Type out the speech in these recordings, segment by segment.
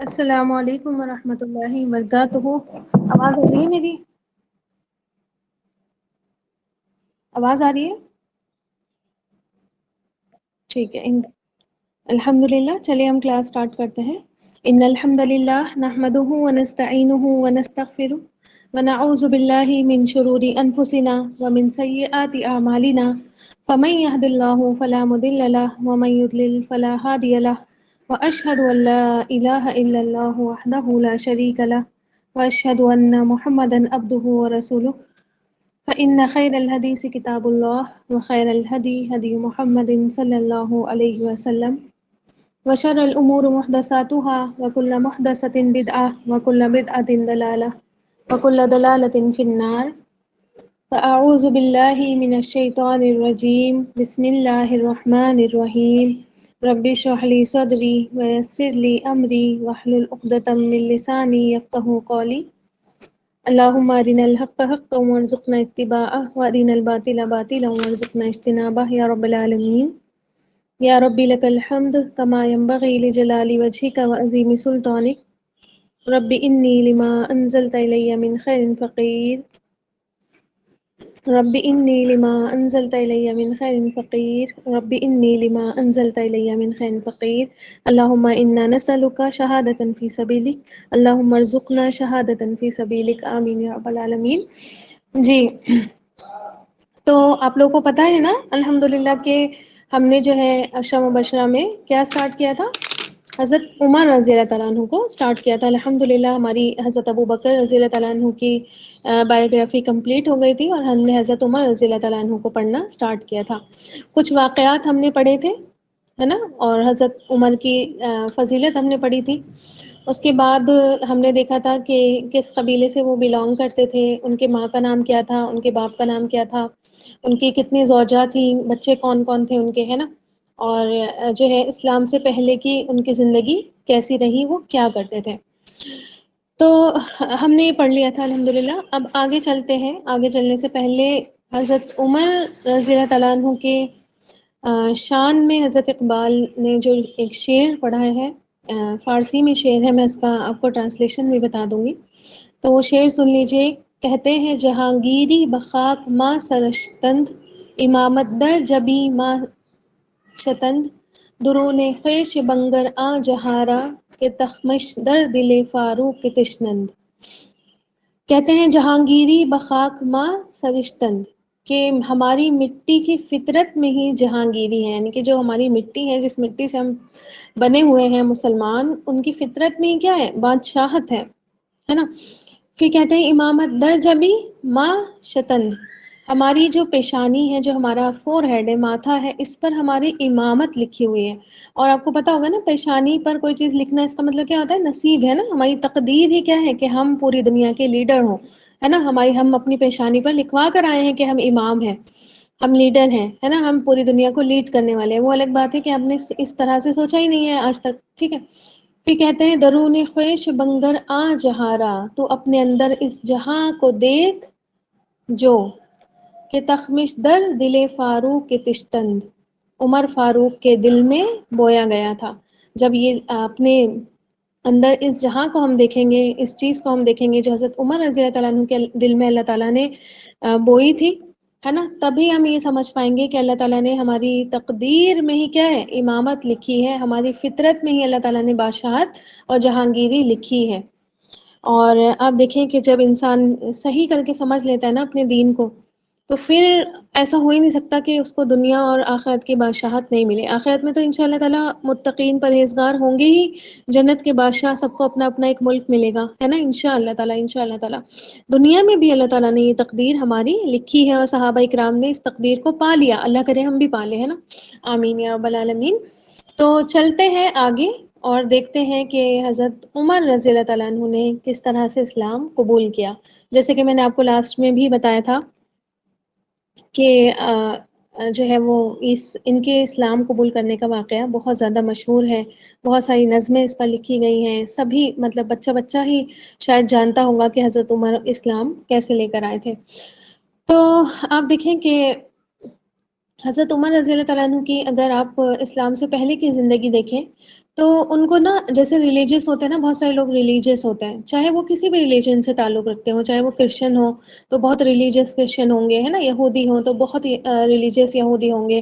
السلام علیکم ورحمۃ اللہ وبرکاتہ۔ آواز آ رہی ہے میری؟ آواز آ رہی ہے؟ ٹھیک ہے۔ الحمد للہ، چلیے ہم کلاس سٹارٹ کرتے ہیں۔ ان الحمد للہ نحمده ونستعینه ونستغفره ونعوذ باللہ من شرور انفسنا ومن سیئات اعمالنا فمن يهد الله فلا مضل له ومن يضلل فلا هادي له واشهد ان لا اله الا الله وحده لا شريك له واشهد ان محمدا عبده ورسوله فإن خير الحديث كتاب الله وخير الهدي هدي محمد صلى الله عليه وسلم وشر الأمور محدثاتها وكل محدثة بدعة وكل بدعة ضلالة وكل ضلالة في النار فأعوذ بالله من الشيطان الرجيم بسم الله الرحمن الرحيم رب اشرح لي صدري ويسر لي أمري واحلل عقدة من لساني يفقهوا قولي اللهم أرنا الحق حقا وارزقنا اتباعه وأرنا الباطل باطلا وارزقنا اجتنابه يا رب العالمين یا ربی لک الحمد کما ينبغي لجلال وجهك وعظیم سلطانک رب انی لما انزلت الی من خیر فقیر رب انی لما انزلت الی من خیر فقیر رب انی لما انزلت الی من خیر فقیر اللهم انا نسألک شہادۃ فی سبیلک اللهم ارزقنا شہادۃ فی سبیلک آمین یا رب العالمین۔ جی، تو آپ لوگوں کو پتہ ہے نا الحمدللہ کہ ہم نے جو ہے عشرہ مبشرہ میں کیا سٹارٹ کیا تھا؟ حضرت عمر رضی اللہ تعالیٰ عنہ کو سٹارٹ کیا تھا۔ الحمدللہ ہماری حضرت ابو بکر رضی اللہ تعالیٰ عنہ کی بایوگرافی کمپلیٹ ہو گئی تھی اور ہم نے حضرت عمر رضی اللہ تعالیٰ عنہ کو پڑھنا سٹارٹ کیا تھا۔ کچھ واقعات ہم نے پڑھے تھے، ہے نا، اور حضرت عمر کی فضیلت ہم نے پڑھی تھی۔ اس کے بعد ہم نے دیکھا تھا کہ کس قبیلے سے وہ بیلونگ کرتے تھے، ان کے ماں کا نام کیا تھا، ان کے باپ کا نام کیا تھا، ان کی کتنی زوجہ تھیں، بچے کون کون تھے ان کے، ہے نا، اور جو ہے اسلام سے پہلے کی ان کی زندگی کیسی رہی، وہ کیا کرتے تھے، تو ہم نے یہ پڑھ لیا تھا الحمدللہ۔ اب آگے چلتے ہیں۔ آگے چلنے سے پہلے حضرت عمر رضی اللہ تعالیٰ عنہ کے شان میں حضرت اقبال نے جو ایک شعر پڑھا ہے، فارسی میں شعر ہے، میں اس کا آپ کو ٹرانسلیشن بھی بتا دوں گی، تو وہ شعر سن لیجئے۔ کہتے ہیں جہانگیری بخاک ماں سرشتند امامت در جبی ماں شتند درون خویش بنگر آ جہارا کہ تخمش در دل فاروق تشنند۔ کہتے ہیں جہانگیری بخاک ماں سرشتند، کہ ہماری مٹی کی فطرت میں ہی جہانگیری ہے، یعنی کہ جو ہماری مٹی ہے، جس مٹی سے ہم بنے ہوئے ہیں مسلمان، ان کی فطرت میں کیا ہے؟ بادشاہت ہے نا۔ پھر کہتے ہیں امامت در جبی ماں شتند، ہماری جو پیشانی ہے، جو ہمارا فور ہیڈ ہے، ماتھا ہے، اس پر ہماری امامت لکھی ہوئی ہے۔ اور آپ کو پتا ہوگا نا، پیشانی پر کوئی چیز لکھنا، اس کا مطلب کیا ہوتا ہے؟ نصیب ہے نا، ہماری تقدیر ہی کیا ہے کہ ہم پوری دنیا کے لیڈر ہوں، ہے نا۔ ہم اپنی پیشانی پر لکھوا کر آئے ہیں کہ ہم امام ہیں، ہم لیڈر ہیں، ہے نا، ہم پوری دنیا کو لیڈ کرنے والے ہیں۔ وہ الگ بات ہے کہ ہم نے اس طرح سے سوچا ہی نہیں ہے آج تک، ٹھیک ہے۔ پھر کہتے ہیں درون خویش بنگر آ جہارا، تو اپنے اندر اس جہاں کو دیکھ جو کہ تخمش در دل فاروق کے تشتند، عمر فاروق کے دل میں بویا گیا تھا۔ جب یہ اپنے اندر اس جہاں کو ہم دیکھیں گے، اس چیز کو ہم دیکھیں گے جو حضرت عمر رضی اللہ تعالیٰ عنہ کے دل میں اللہ تعالیٰ نے بوئی تھی، ہے نا، تبھی ہم یہ سمجھ پائیں گے کہ اللہ تعالیٰ نے ہماری تقدیر میں ہی کیا ہے؟ امامت لکھی ہے، ہماری فطرت میں ہی اللہ تعالیٰ نے بادشاہت اور جہانگیری لکھی ہے۔ اور آپ دیکھیں کہ جب انسان صحیح کر کے سمجھ لیتا ہے نا اپنے دین کو، تو پھر ایسا ہو ہی نہیں سکتا کہ اس کو دنیا اور آخرت کی بادشاہت نہیں ملے۔ آخرت میں تو انشاءاللہ تعالیٰ متقین پرہیزگار ہوں گے ہی، جنت کے بادشاہ سب کو اپنا اپنا ایک ملک ملے گا، ہے نا، انشاءاللہ تعالیٰ، انشاءاللہ تعالیٰ۔ دنیا میں بھی اللہ تعالیٰ نے یہ تقدیر ہماری لکھی ہے، اور صحابہ اکرام نے اس تقدیر کو پا لیا، اللہ کرے ہم بھی پالے، ہے نا، آمین یا رب العالمین۔ تو چلتے ہیں آگے اور دیکھتے ہیں کہ حضرت عمر رضی اللہ تعالیٰ عنہ نے کس طرح سے اسلام قبول کیا۔ جیسے کہ میں نے آپ کو لاسٹ میں بھی بتایا تھا کہ جو ہے وہ ان کے اسلام قبول کرنے کا واقعہ بہت زیادہ مشہور ہے، بہت ساری نظمیں اس پر لکھی گئی ہیں، سبھی مطلب بچہ بچہ ہی شاید جانتا ہوگا کہ حضرت عمر اسلام کیسے لے کر آئے تھے۔ تو آپ دیکھیں کہ حضرت عمر رضی اللہ تعالیٰ عنہ کی اگر آپ اسلام سے پہلے کی زندگی دیکھیں تو ان کو نا جیسے ریلیجیس ہوتے ہیں نا، بہت سارے لوگ ریلیجیس ہوتے ہیں، چاہے وہ کسی بھی ریلیجن سے تعلق رکھتے ہوں، چاہے وہ کرسچن ہو تو بہت ریلیجیس کرسچن ہوں گے، ہے نا، یہودی ہوں تو بہت ریلیجیس یہودی ہوں گے،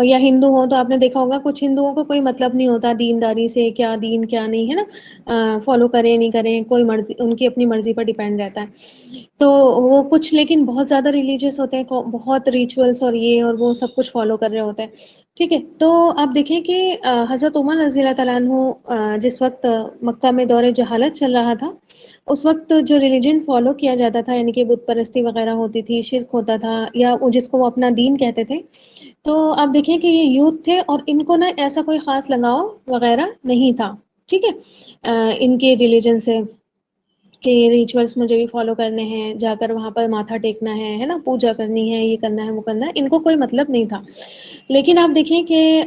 یا ہندو ہوں تو آپ نے دیکھا ہوگا کچھ ہندوؤں کو کوئی مطلب نہیں ہوتا دینداری سے، کیا دین کیا نہیں، ہے نا، فالو کریں نہیں کریں کوئی مرضی، ان کی اپنی مرضی پر ڈیپینڈ رہتا ہے۔ تو وہ کچھ لیکن بہت زیادہ ریلیجیس ہوتے ہیں، بہت ریچولس اور یہ اور وہ سب کچھ فالو کر رہے ہوتے ہیں، ٹھیک ہے۔ تو آپ دیکھیں کہ حضرت عمر رضی اللہ تعالیٰ عنہ جس وقت مکہ میں دور جہالت چل رہا تھا، اس وقت جو ریلیجن فالو کیا جاتا تھا، یعنی کہ بت پرستی وغیرہ ہوتی تھی، شرک ہوتا تھا، یا جس کو وہ اپنا دین کہتے تھے، تو آپ دیکھیں کہ یہ یوتھ تھے اور ان کو نا ایسا کوئی خاص لگاؤ وغیرہ نہیں تھا، ٹھیک ہے، ان کے ریلیجن سے کہ یہ ریچولس مجھے بھی فالو کرنے ہیں، جا کر وہاں پر ماتھا ٹیکنا ہے نا، پوجا کرنی ہے، یہ کرنا ہے وہ کرنا ہے، ان کو کوئی مطلب نہیں تھا۔ لیکن آپ دیکھیں کہ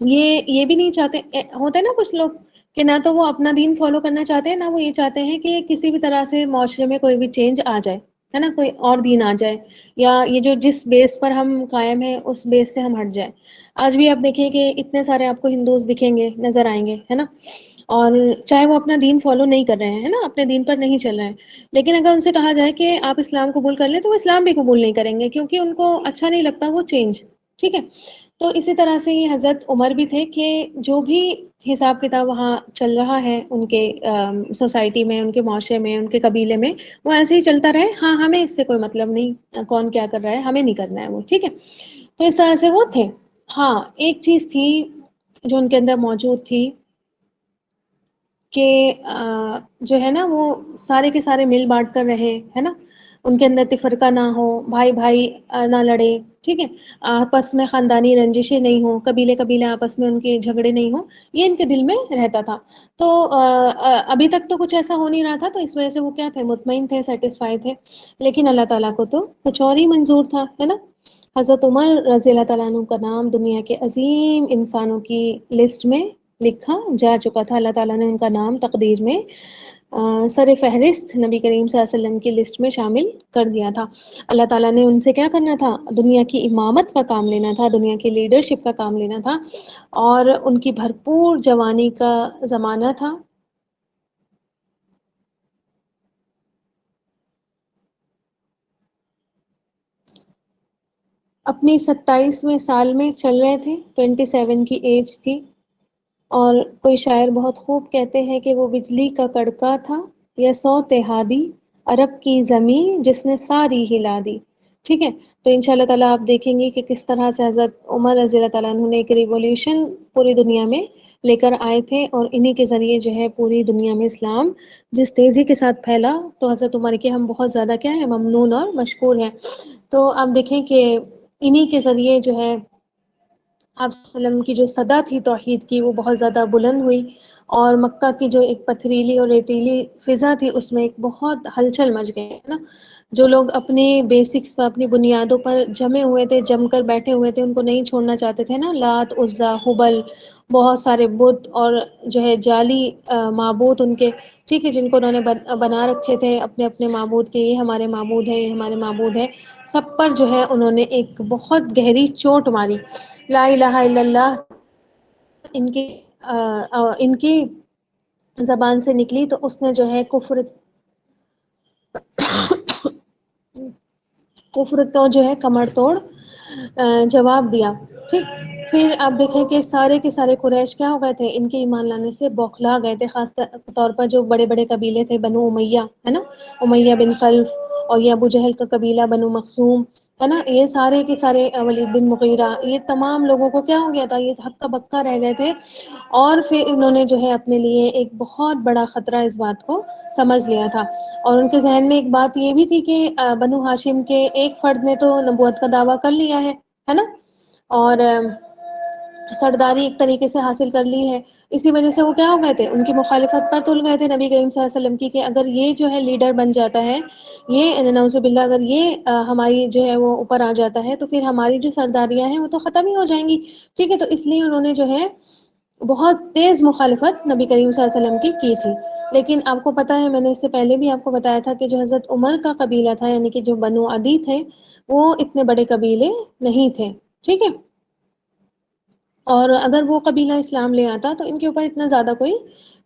یہ بھی نہیں چاہتے، ہوتے ہیں نا کچھ لوگ کہ نہ تو وہ اپنا دین فالو کرنا چاہتے ہیں، نہ وہ یہ چاہتے ہیں کہ کسی بھی طرح سے معاشرے میں کوئی بھی چینج آ جائے، ہے نا، کوئی اور دین آ جائے، یا یہ جو جس بیس پر ہم قائم ہیں اس بیس سے ہم ہٹ جائیں۔ آج بھی آپ دیکھیں کہ اتنے سارے آپ کو ہندوز دکھیں گے، نظر آئیں گے، ہے نا، اور چاہے وہ اپنا دین فالو نہیں کر رہے ہیں، ہے نا، اپنے دین پر نہیں چل رہے ہیں، لیکن اگر ان سے کہا جائے کہ آپ اسلام قبول کر لیں تو وہ اسلام بھی قبول نہیں کریں گے، کیونکہ ان کو اچھا نہیں لگتا وہ چینج، ٹھیک ہے۔ تو اسی طرح سے یہ حضرت عمر بھی تھے کہ جو بھی حساب کتاب وہاں چل رہا ہے ان کے سوسائٹی میں، ان کے معاشرے میں، ان کے قبیلے میں، وہ ایسے ہی چلتا رہے، ہاں ہمیں اس سے کوئی مطلب نہیں کون کیا کر رہا ہے، ہمیں نہیں کرنا ہے وہ، ٹھیک ہے۔ تو اس طرح سے وہ تھے۔ ہاں ایک چیز تھی جو ان کے اندر موجود تھی کہ جو ہے نا وہ سارے کے سارے مل بانٹ کر رہے، ہے نا، ان کے اندر تفرقہ نہ ہو، بھائی بھائی نہ لڑے، ٹھیک ہے، آپس میں خاندانی رنجشیں نہیں ہوں، قبیلے قبیلے آپس میں ان کے جھگڑے نہیں ہوں، یہ ان کے دل میں رہتا تھا۔ تو ابھی تک تو کچھ ایسا ہو نہیں رہا تھا، تو اس وجہ سے وہ کیا تھے، مطمئن تھے، سیٹسفائی تھے، لیکن اللہ تعالیٰ کو تو کچھ اور ہی منظور تھا، ہے نا۔ حضرت عمر رضی اللہ تعالیٰ عنہ کا نام دنیا کے عظیم انسانوں کی لسٹ میں لکھا جا چکا تھا، اللہ تعالیٰ نے ان کا نام تقدیر میں سر فہرست نبی کریم صلی اللہ علیہ وسلم کی لسٹ میں شامل کر دیا تھا۔ اللہ تعالیٰ نے ان سے کیا کرنا تھا، دنیا کی امامت کا کام لینا تھا، دنیا کی لیڈرشپ کا کام لینا تھا، اور ان کی بھرپور جوانی کا زمانہ تھا۔ اپنی 27ویں سال میں چل رہے تھے، 27 کی ایج تھی، اور کوئی شاعر بہت خوب کہتے ہیں کہ وہ بجلی کا کڑکا تھا یا سوتے ہادی، عرب کی زمین جس نے ساری ہلا دی، ٹھیک ہے۔ تو ان شاء اللہ تعالیٰ آپ دیکھیں گے کہ کس طرح سے حضرت عمر رضی اللہ تعالیٰ عنہ نے ایک ریولیوشن پوری دنیا میں لے کر آئے تھے، اور انہی کے ذریعے جو ہے پوری دنیا میں اسلام جس تیزی کے ساتھ پھیلا، تو حضرت عمر کے ہم بہت زیادہ کیا ہیں، ممنون اور مشکور ہیں۔ تو آپ دیکھیں کہ انہی کے ذریعے جو ہے آپ صلی اللہ علیہ وسلم کی جو صدا تھی توحید کی وہ بہت زیادہ بلند ہوئی، اور مکہ کی جو ایک پتھریلی اور ریتیلی فضا تھی اس میں ایک بہت ہلچل مچ گئی، ہے نا۔ جو لوگ اپنے بیسکس پر، اپنی بنیادوں پر جمے ہوئے تھے، جم کر بیٹھے ہوئے تھے، ان کو نہیں چھوڑنا چاہتے تھے نا، لات، عزا، ہبل، بہت سارے بت اور جو ہے جعلی معبود ان کے، ٹھیک ہے، جن کو انہوں نے بنا رکھے تھے اپنے اپنے معبود کے، یہ ہمارے معبود ہیں، یہ ہمارے معبود ہیں، سب پر جو ہے انہوں نے ایک بہت گہری چوٹ ماری۔ لا الہ الا اللہ ان کی ان کی زبان سے نکلی تو اس نے جو ہے کفر کو جو ہے کمر توڑ جواب دیا، ٹھیک۔ پھر آپ دیکھیں کہ سارے کے سارے قریش کیا ہو گئے تھے، ان کے ایمان لانے سے بوکھلا گئے تھے، خاص طور پر جو بڑے بڑے قبیلے تھے، بنو امیہ، ہے نا، امیہ بن خلف، اور یہ ابو جہل کا قبیلہ بنو مخزوم، ہے نا، یہ سارے کے سارے، ولید بن مغیرہ، یہ تمام لوگوں کو کیا ہو گیا تھا، یہ ہکا بکا رہ گئے تھے، اور پھر انہوں نے جو ہے اپنے لیے ایک بہت بڑا خطرہ اس بات کو سمجھ لیا تھا، اور ان کے ذہن میں ایک بات یہ بھی تھی کہ بنو ہاشم کے ایک فرد نے تو نبوت کا دعویٰ کر لیا ہے نا، اور سرداری ایک طریقے سے حاصل کر لی ہے، اسی وجہ سے وہ کیا ہو گئے تھے، ان کی مخالفت پر تل گئے تھے نبی کریم صلی اللہ علیہ وسلم کی، کہ اگر یہ جو ہے لیڈر بن جاتا ہے، یہ نعوذ باللہ اگر یہ ہماری جو ہے وہ اوپر آ جاتا ہے، تو پھر ہماری جو سرداریاں ہیں وہ تو ختم ہی ہو جائیں گی، ٹھیک ہے۔ تو اس لیے انہوں نے جو ہے بہت تیز مخالفت نبی کریم صلی اللہ علیہ وسلم کی تھی، لیکن آپ کو پتہ ہے، میں نے اس سے پہلے بھی آپ کو بتایا تھا کہ جو حضرت عمر کا قبیلہ تھا، یعنی کہ جو بنو عدی تھے، وہ اتنے بڑے قبیلے نہیں تھے، ٹھیک ہے۔ اور اگر وہ قبیلہ اسلام لے آتا تو ان کے اوپر اتنا زیادہ کوئی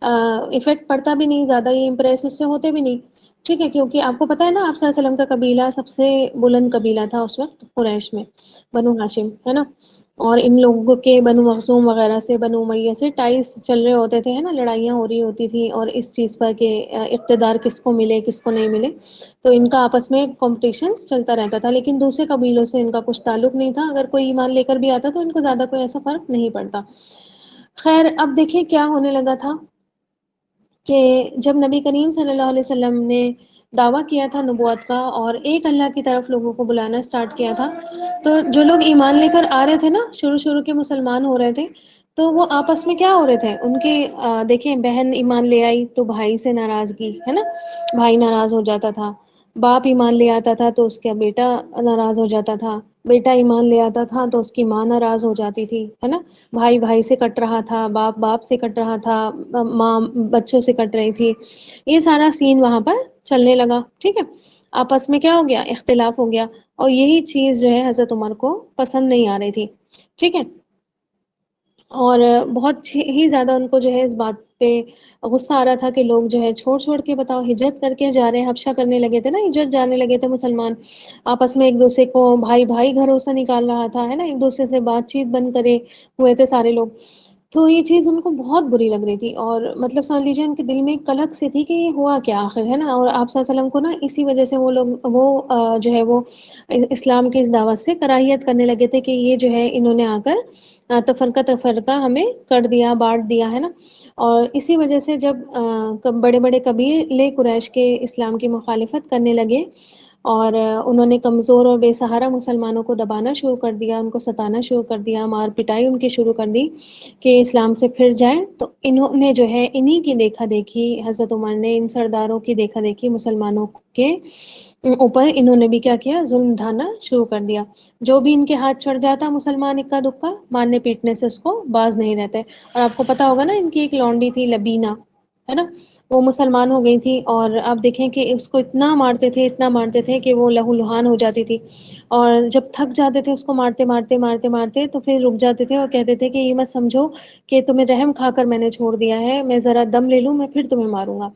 افیکٹ پڑتا بھی نہیں، زیادہ یہ امپریس اس سے ہوتے بھی نہیں، ٹھیک ہے، کیونکہ آپ کو پتہ ہے نا آپ صلی اللہ علیہ وسلم کا قبیلہ سب سے بلند قبیلہ تھا اس وقت قریش میں، بنو ہاشم ہے نا، اور ان لوگوں کے بنو مخزوم وغیرہ سے، بنو امیہ سے ٹائز چل رہے ہوتے تھے، ہے نا، لڑائیاں ہو رہی ہوتی تھی، اور اس چیز پر کہ اقتدار کس کو ملے کس کو نہیں ملے، تو ان کا آپس میں کمپٹیشنز چلتا رہتا تھا، لیکن دوسرے قبیلوں سے ان کا کچھ تعلق نہیں تھا، اگر کوئی ایمان لے کر بھی آتا تو ان کو زیادہ کوئی ایسا فرق نہیں پڑتا۔ خیر اب دیکھیں کیا ہونے لگا تھا کہ جب نبی کریم صلی اللہ علیہ وسلم نے دعویٰ کیا تھا نبوت کا اور ایک اللہ کی طرف لوگوں کو بلانا سٹارٹ کیا تھا، تو جو لوگ ایمان لے کر آ رہے تھے نا، شروع شروع کے مسلمان ہو رہے تھے، تو وہ آپس میں کیا ہو رہے تھے، ان کے دیکھیں بہن ایمان لے آئی تو بھائی سے ناراضگی ہے نا، بھائی ناراض ہو جاتا تھا، باپ ایمان لے آتا تھا تو اس کا بیٹا ناراض ہو جاتا تھا، بیٹا ایمان لے آتا تھا تو اس کی ماں ناراض ہو جاتی تھی، ہے نا، بھائی بھائی سے کٹ رہا تھا، باپ باپ سے کٹ رہا تھا، ماں بچوں سے کٹ رہی تھی، یہ سارا سین وہاں پر چلنے لگا، ٹھیک ہے، آپس میں کیا ہو گیا، اختلاف ہو گیا، اور یہی چیز جو ہے حضرت عمر کو پسند نہیں آ رہی تھی، ٹھیک ہے، اور بہت ہی زیادہ ان کو جو ہے اس بات پہ غصہ آ رہا تھا کہ لوگ جو ہے چھوڑ چھوڑ کے بتاؤ ہجرت کر کے جا رہے ہیں، حبشہ کرنے لگے تھے نا، ہجرت جانے لگے تھے مسلمان، آپس میں ایک دوسرے کو بھائی بھائی گھروں سے نکال رہا تھا، ہے نا، ایک دوسرے سے بات چیت بند کرے ہوئے تھے سارے لوگ، تو یہ چیز ان کو بہت بری لگ رہی تھی، اور مطلب سمجھ لیجیے ان کے دل میں ایک کلک سی تھی کہ یہ ہوا کیا آخر، ہے نا، اور آپ صلی اللہ علیہ وسلم کو نا اسی وجہ سے وہ لوگ جو ہے وہ اسلام کی اس دعوت سے کراہیت کرنے لگے تھے کہ یہ جو ہے انہوں نے آ کر تفرقہ تفرقہ ہمیں کر دیا بانٹ دیا، ہے نا، اور اسی وجہ سے جب بڑے بڑے قبیلے قریش کے اسلام کی مخالفت کرنے لگے اور انہوں نے کمزور اور بے سہارا مسلمانوں کو دبانا شروع کر دیا، ان کو ستانا شروع کر دیا، مار پٹائی ان کی شروع کر دی کہ اسلام سے پھر جائیں، تو انہوں نے جو ہے انہی کی دیکھا دیکھی، حضرت عمر نے ان سرداروں کی دیکھا دیکھی مسلمانوں کے اوپر انہوں نے بھی کیا کیا، ظلم ڈھانا شروع کر دیا، جو بھی ان کے ہاتھ چڑھ جاتا مسلمان اکا دکا مارنے پیٹنے سے اس کو باز نہیں رہتے، اور آپ کو پتا ہوگا نا ان کی ایک لونڈی تھی لبینہ، ہے نا، وہ مسلمان ہو گئی تھی، اور آپ دیکھیں کہ اس کو اتنا مارتے تھے اتنا مارتے تھے کہ وہ لہو لہان ہو جاتی تھی، اور جب تھک جاتے تھے اس کو مارتے مارتے مارتے مارتے تو پھر رک جاتے تھے اور کہتے تھے کہ یہ مت سمجھو کہ تمہیں رحم کھا کر میں نے چھوڑ دیا ہے، میں ذرا دم لے لوں میں پھر تمہیں ماروں گا۔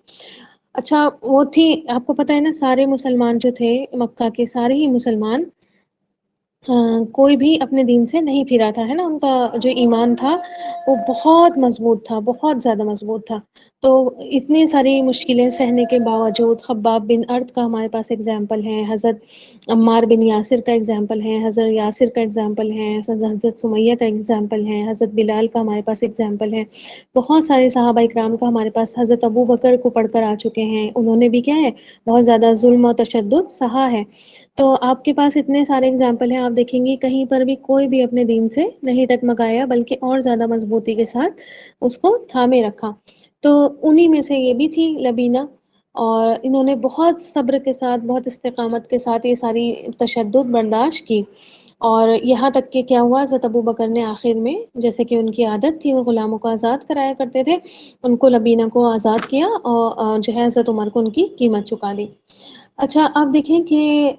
اچھا وہ تھی، آپ کو پتہ ہے نا سارے مسلمان جو تھے مکہ کے سارے ہی مسلمان کوئی بھی اپنے دین سے نہیں پھرا تھا، ہے نا، ان کا جو ایمان تھا وہ بہت مضبوط تھا، بہت زیادہ مضبوط تھا، تو اتنی ساری مشکلیں سہنے کے باوجود خباب بن ارد کا ہمارے پاس اگزامپل ہے، حضرت عمار بن یاسر کا اگزامپل ہے، حضرت یاسر کا اگزامپل ہے، حضرت سمیہ کا اگزامپل ہے، حضرت بلال کا ہمارے پاس اگزامپل ہے، بہت سارے صحابہ اکرام کا ہمارے پاس، حضرت ابو بکر کو پڑھ کر آ چکے ہیں، انہوں نے بھی کیا ہے بہت زیادہ ظلم و تشدد سہا ہے، تو آپ کے پاس اتنے سارے اگزامپل ہیں، آپ دیکھیں گے کہیں پر بھی کوئی بھی اپنے دین سے نہیں ڈگمگایا بلکہ اور زیادہ مضبوطی کے ساتھ اس کو تھامے رکھا، تو انہی میں سے یہ بھی تھی لبینہ، اور انہوں نے بہت صبر کے ساتھ بہت استقامت کے ساتھ یہ ساری تشدد برداشت کی، اور یہاں تک کہ کیا ہوا، حضرت ابو بکر نے آخر میں جیسے کہ ان کی عادت تھی وہ غلاموں کو آزاد کرایا کرتے تھے، ان کو لبینہ کو آزاد کیا اور جو ہے حضرت عمر کو ان کی قیمت چکا دی۔ اچھا آپ دیکھیں کہ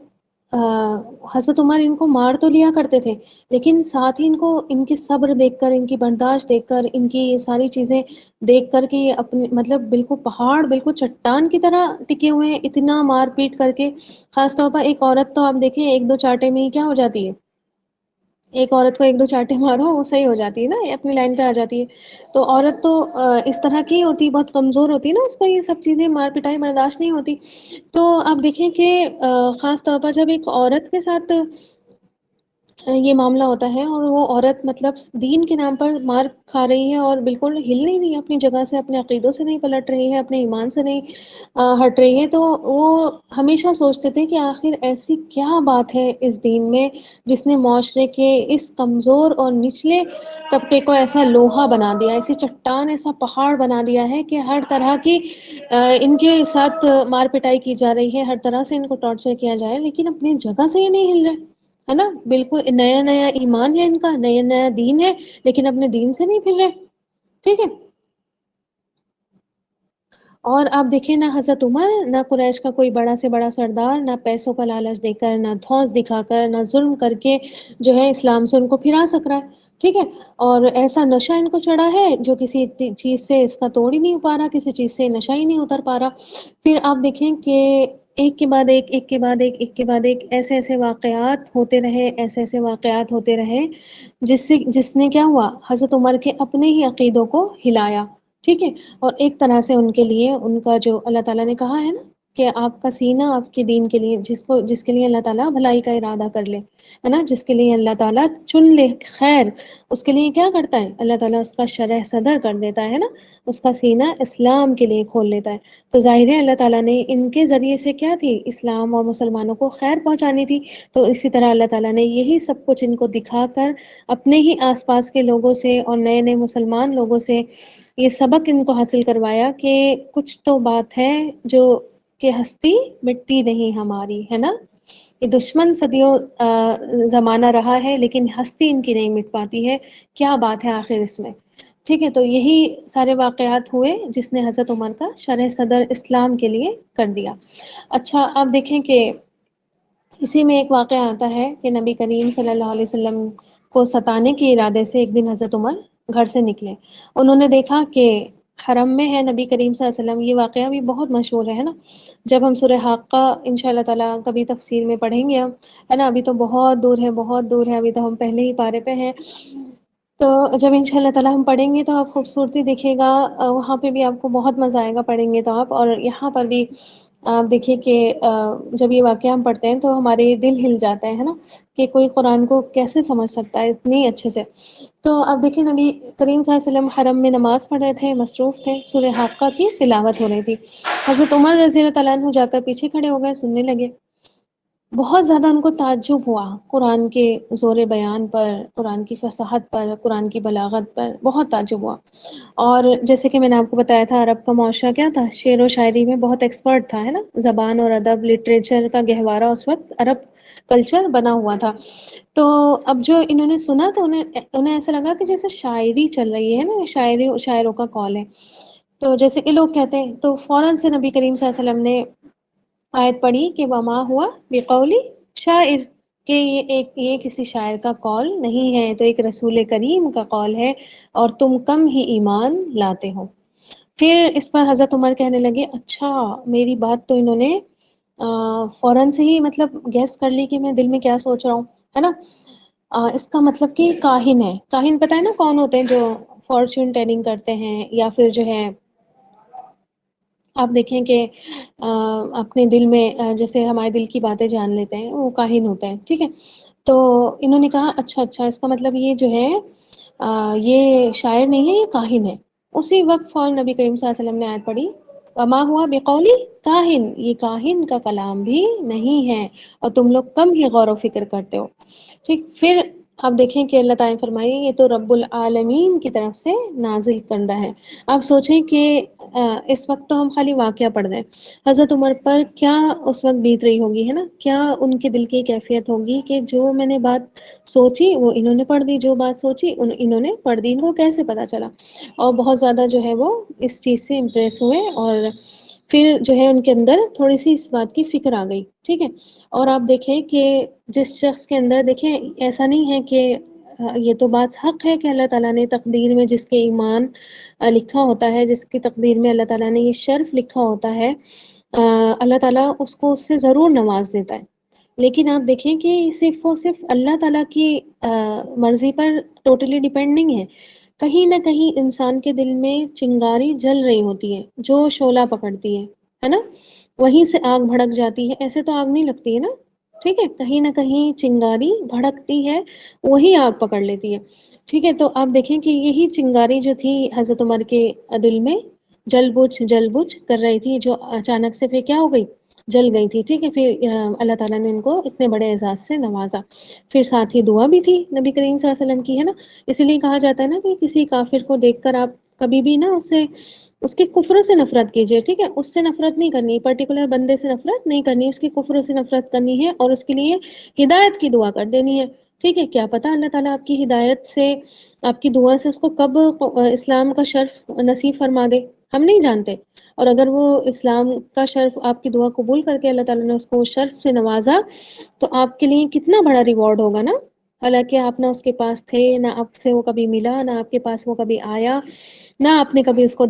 حضرت عمر ان کو مار تو لیا کرتے تھے، لیکن ساتھ ہی ان کو ان کی صبر دیکھ کر، ان کی برداشت دیکھ کر، ان کی یہ ساری چیزیں دیکھ کر کہ یہ اپنے مطلب بالکل پہاڑ بالکل چٹان کی طرح ٹکے ہوئے ہیں اتنا مار پیٹ کر کے، خاص طور پر ایک عورت تو آپ دیکھیں ایک دو چاٹے میں ہی کیا ہو جاتی ہے، ایک عورت کو ایک دو چاٹے مارو وہ صحیح ہو جاتی ہے نا، اپنی لائن پہ آ جاتی ہے، تو عورت تو اس طرح کی ہوتی بہت کمزور ہوتی ہے نا، اس کو یہ سب چیزیں مار پٹائی برداشت نہیں ہوتی، تو آپ دیکھیں کہ خاص طور پر جب ایک عورت کے ساتھ یہ معاملہ ہوتا ہے اور وہ عورت مطلب دین کے نام پر مار کھا رہی ہے اور بالکل ہل نہیں رہی ہے اپنی جگہ سے، اپنے عقیدوں سے نہیں پلٹ رہی ہے، اپنے ایمان سے نہیں ہٹ رہی ہے، تو وہ ہمیشہ سوچتے تھے کہ آخر ایسی کیا بات ہے اس دین میں جس نے معاشرے کے اس کمزور اور نچلے طبقے کو ایسا لوہا بنا دیا، ایسی چٹان ایسا پہاڑ بنا دیا ہے کہ ہر طرح کی ان کے ساتھ مار پٹائی کی جا رہی ہے، ہر طرح سے ان کو ٹارچر کیا جائے لیکن اپنی جگہ سے یہ نہیں ہل رہے، ہے نا، بالکل نیا نیا ایمان ہے ان کا، نیا نیا دین ہے لیکن اپنے دین سے نہیں پھر رہے، ٹھیک ہے، اور آپ دیکھیں نہ حضرت عمر، نہ قریش کا کوئی بڑا سے بڑا سردار، نہ پیسوں کا لالچ دے کر، نہ دھوس دکھا کر، نہ ظلم کر کے جو ہے اسلام سے ان کو پھرا سک رہا ہے، ٹھیک ہے؟ اور ایسا نشہ ان کو چڑھا ہے جو کسی چیز سے اس کا توڑ ہی نہیں پا رہا، کسی چیز سے نشہ ہی نہیں اتر پا رہا۔ پھر آپ دیکھیں کہ ایک کے بعد ایک، ایک کے بعد ایک، ایک کے بعد ایک ایسے ایسے واقعات ہوتے رہے، ایسے ایسے واقعات ہوتے رہے، جس نے کیا ہوا، حضرت عمر کے اپنے ہی عقیدوں کو ہلایا، ٹھیک ہے؟ اور ایک طرح سے ان کے لیے ان کا جو اللہ تعالیٰ نے کہا ہے نا کہ آپ کا سینہ آپ کے دین کے لیے، جس کے لیے اللہ تعالیٰ بھلائی کا ارادہ کر لے، ہے نا، جس کے لیے اللہ تعالیٰ چن لے خیر، اس کے لیے کیا کرتا ہے اللہ تعالیٰ، اس کا شرح صدر کر دیتا ہے نا، اس کا سینہ اسلام کے لیے کھول لیتا ہے۔ تو ظاہر ہے اللہ تعالیٰ نے ان کے ذریعے سے کیا تھی، اسلام اور مسلمانوں کو خیر پہنچانی تھی، تو اسی طرح اللہ تعالیٰ نے یہی سب کچھ ان کو دکھا کر اپنے ہی آس پاس کے لوگوں سے اور نئے نئے مسلمان لوگوں سے یہ سبق ان کو حاصل کروایا کہ کچھ تو بات ہے جو کہ ہستی مٹتی نہیں ہماری، ہے نا، یہ دشمن صدیوں زمانہ رہا ہے لیکن ہستی ان کی نہیں مٹ پاتی ہے، کیا بات ہے آخر اس میں، ٹھیک ہے؟ تو یہی سارے واقعات ہوئے جس نے حضرت عمر کا شرح صدر اسلام کے لیے کر دیا۔ اچھا آپ دیکھیں کہ اسی میں ایک واقعہ آتا ہے کہ نبی کریم صلی اللہ علیہ وسلم کو ستانے کے ارادے سے ایک دن حضرت عمر گھر سے نکلے، انہوں نے دیکھا کہ حرم میں ہے نبی کریم صلی اللہ علیہ وسلم، یہ واقعہ بھی بہت مشہور ہے نا، جب ہم سورہ حاقہ انشاء اللہ تعالیٰ کبھی تفسیر میں پڑھیں گے ہم، ہے نا، ابھی تو بہت دور ہے، بہت دور ہے، ابھی تو ہم پہلے ہی پارے پہ ہیں، تو جب انشاء اللہ تعالیٰ ہم پڑھیں گے تو آپ خوبصورتی دیکھے گا، وہاں پہ بھی آپ کو بہت مزہ آئے گا پڑھیں گے تو آپ، اور یہاں پر بھی آپ دیکھیے کہ جب یہ واقعہ ہم پڑھتے ہیں تو ہمارے دل ہل جاتا ہے نا، کہ کوئی قرآن کو کیسے سمجھ سکتا ہے اتنی اچھے سے۔ تو اب دیکھیں نبی کریم صلی اللہ علیہ وسلم حرم میں نماز پڑھ رہے تھے، مصروف تھے، سورہ حاقہ کی تلاوت ہو رہی تھی، حضرت عمر رضی اللہ تعالیٰ عنہ جا کر پیچھے کھڑے ہو گئے، سننے لگے، بہت زیادہ ان کو تعجب ہوا قرآن کے زور بیان پر، قرآن کی فصاحت پر، قرآن کی بلاغت پر بہت تعجب ہوا۔ اور جیسے کہ میں نے آپ کو بتایا تھا عرب کا معاشرہ کیا تھا، شعر و شاعری میں بہت ایکسپرٹ تھا، ہے نا، زبان اور ادب لٹریچر کا گہوارہ اس وقت عرب کلچر بنا ہوا تھا۔ تو اب جو انہوں نے سنا تو انہیں ایسا لگا کہ جیسے شاعری چل رہی ہے نا، شاعری شاعروں کا کال ہے، تو جیسے کہ لوگ کہتے ہیں، تو فوراً سے نبی کریم صلی اللہ علیہ وسلم نے آیت پڑھی کہ وما ہوا بقولی شاعر، کہ یہ کسی شاعر کا قول نہیں ہے، تو ایک رسول کریم کا قول ہے اور تم کم ہی ایمان لاتے ہو۔ پھر اس پر حضرت عمر کہنے لگے اچھا، میری بات تو انہوں نے فوراً سے ہی مطلب گیس کر لی کہ میں دل میں کیا سوچ رہا ہوں، ہے نا، اس کا مطلب کہ کاہن ہے، کاہن پتہ ہے نا کون ہوتے ہیں، جو فارچون ٹیلنگ کرتے ہیں، یا پھر جو ہے آپ دیکھیں کہ اپنے دل میں جیسے ہمارے دل کی باتیں جان لیتے ہیں، وہ کاہن ہوتا ہے، ٹھیک ہے؟ تو انہوں نے کہا اچھا اچھا، اس کا مطلب یہ جو ہے یہ شاعر نہیں ہے، یہ کاہن ہے۔ اسی وقت فوراً نبی کریم صلی اللہ علیہ وسلم نے آیت پڑھی وما ہوا بقولی کاہن، یہ کاہن کا کلام بھی نہیں ہے اور تم لوگ کم ہی غور و فکر کرتے ہو، ٹھیک؟ پھر آپ دیکھیں کہ اللہ تعالیٰ نے فرمائی یہ تو رب العالمین کی طرف سے نازل کردہ ہے۔ آپ سوچیں کہ اس وقت تو ہم خالی واقعہ پڑھ رہے ہیں، حضرت عمر پر کیا اس وقت بیت رہی ہوگی، ہے نا، کیا ان کے دل کی کیفیت ہوگی کہ جو میں نے بات سوچی وہ انہوں نے پڑھ دی، جو بات سوچی انہوں نے پڑھ دی، ان کو کیسے پتا چلا؟ اور بہت زیادہ جو ہے وہ اس چیز سے امپریس ہوئے، اور پھر جو ہے ان کے اندر تھوڑی سی اس بات کی فکر آ گئی، ٹھیک ہے؟ اور آپ دیکھیں کہ جس شخص کے اندر، دیکھیں ایسا نہیں ہے کہ یہ تو بات حق ہے کہ اللہ تعالیٰ نے تقدیر میں جس کے ایمان لکھا ہوتا ہے، جس کی تقدیر میں اللہ تعالیٰ نے یہ شرف لکھا ہوتا ہے، اللہ تعالیٰ اس کو اس سے ضرور نواز دیتا ہے، لیکن آپ دیکھیں کہ صرف اور صرف اللہ تعالیٰ کی مرضی پر ٹوٹلی ڈیپینڈ نہیں ہے، کہیں نہ کہیں انسان کے دل میں چنگاری جل رہی ہوتی ہے، جو شعلہ پکڑتی ہے نا، وہیں سے آگ بھڑک جاتی ہے، ایسے تو آگ نہیں لگتی ہے نا، ٹھیک ہے، کہیں نہ کہیں چنگاری بھڑکتی ہے، وہی آگ پکڑ لیتی ہے، ٹھیک ہے؟ تو آپ دیکھیں کہ یہی چنگاری جو تھی حضرت عمر کے دل میں جل بوجھ کر رہی تھی، جو اچانک سے پھر کیا ہو گئی، جل گئی تھی، ٹھیک ہے؟ پھر اللہ تعالیٰ نے ان کو اتنے بڑے اعزاز سے نوازا، پھر ساتھ ہی دعا بھی تھی نبی کریم صلی اللہ علیہ وسلم کی، ہے نا، اسی لیے کہا جاتا ہے نا کہ کسی کافر کو دیکھ کر آپ کبھی بھی نا اس کے کفر سے نفرت کیجئے، ٹھیک ہے؟ اس سے نفرت نہیں کرنی، پرٹیکولر بندے سے نفرت نہیں کرنی، اس کے کفر سے نفرت کرنی ہے اور اس کے لیے ہدایت کی دعا کر دینی ہے، ٹھیک ہے؟ کیا پتہ اللہ تعالیٰ آپ کی ہدایت سے، آپ کی دعا سے اس کو کب اسلام کا شرف نصیب فرما دے، ہم نہیں جانتے. اور اگر وہ اسلام کا شرف آپ کی دعا قبول کر کے اللہ تعالیٰ نے اس کو شرف سے نوازا تو آپ کے لیے کتنا بڑا ریوارڈ ہوگا نا. حالانکہ آپ نہ اس کے پاس تھے، نہ آپ سے وہ کبھی ملا، نہ آپ کے پاس وہ کبھی آیا، نہ آپ نے کبھی اس کو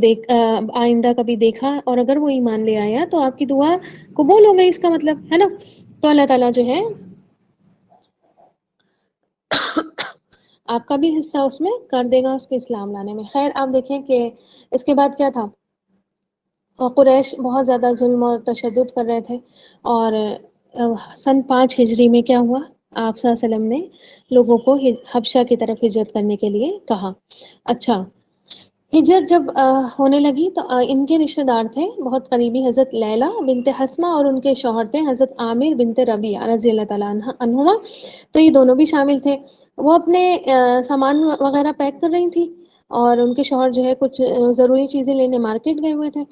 آئندہ کبھی دیکھا، اور اگر وہ ایمان لے آیا تو آپ کی دعا قبول ہو گئی، اس کا مطلب ہے نا. تو اللہ تعالیٰ جو ہے آپ کا بھی حصہ اس میں کر دے گا، اس کے اسلام لانے میں. خیر آپ دیکھیں کہ اس کے بعد کیا تھا. قریش بہت زیادہ ظلم اور تشدد کر رہے تھے، اور سن 5 ہجری میں کیا ہوا، آپ صلی اللہ علیہ وسلم نے لوگوں کو حبشہ کی طرف ہجرت کرنے کے لیے کہا. اچھا، ہجرت جب ہونے لگی تو ان کے رشتہ دار تھے بہت قریبی، حضرت لیلہ بنت حسمہ اور ان کے شوہر تھے حضرت عامر بنت ربیعہ رضی اللہ تعالیٰ عنہما. تو یہ دونوں بھی شامل تھے. وہ اپنے سامان وغیرہ پیک کر رہی تھی، اور ان کے شوہر جو ہے کچھ ضروری چیزیں لینے مارکیٹ گئے ہوئے تھے.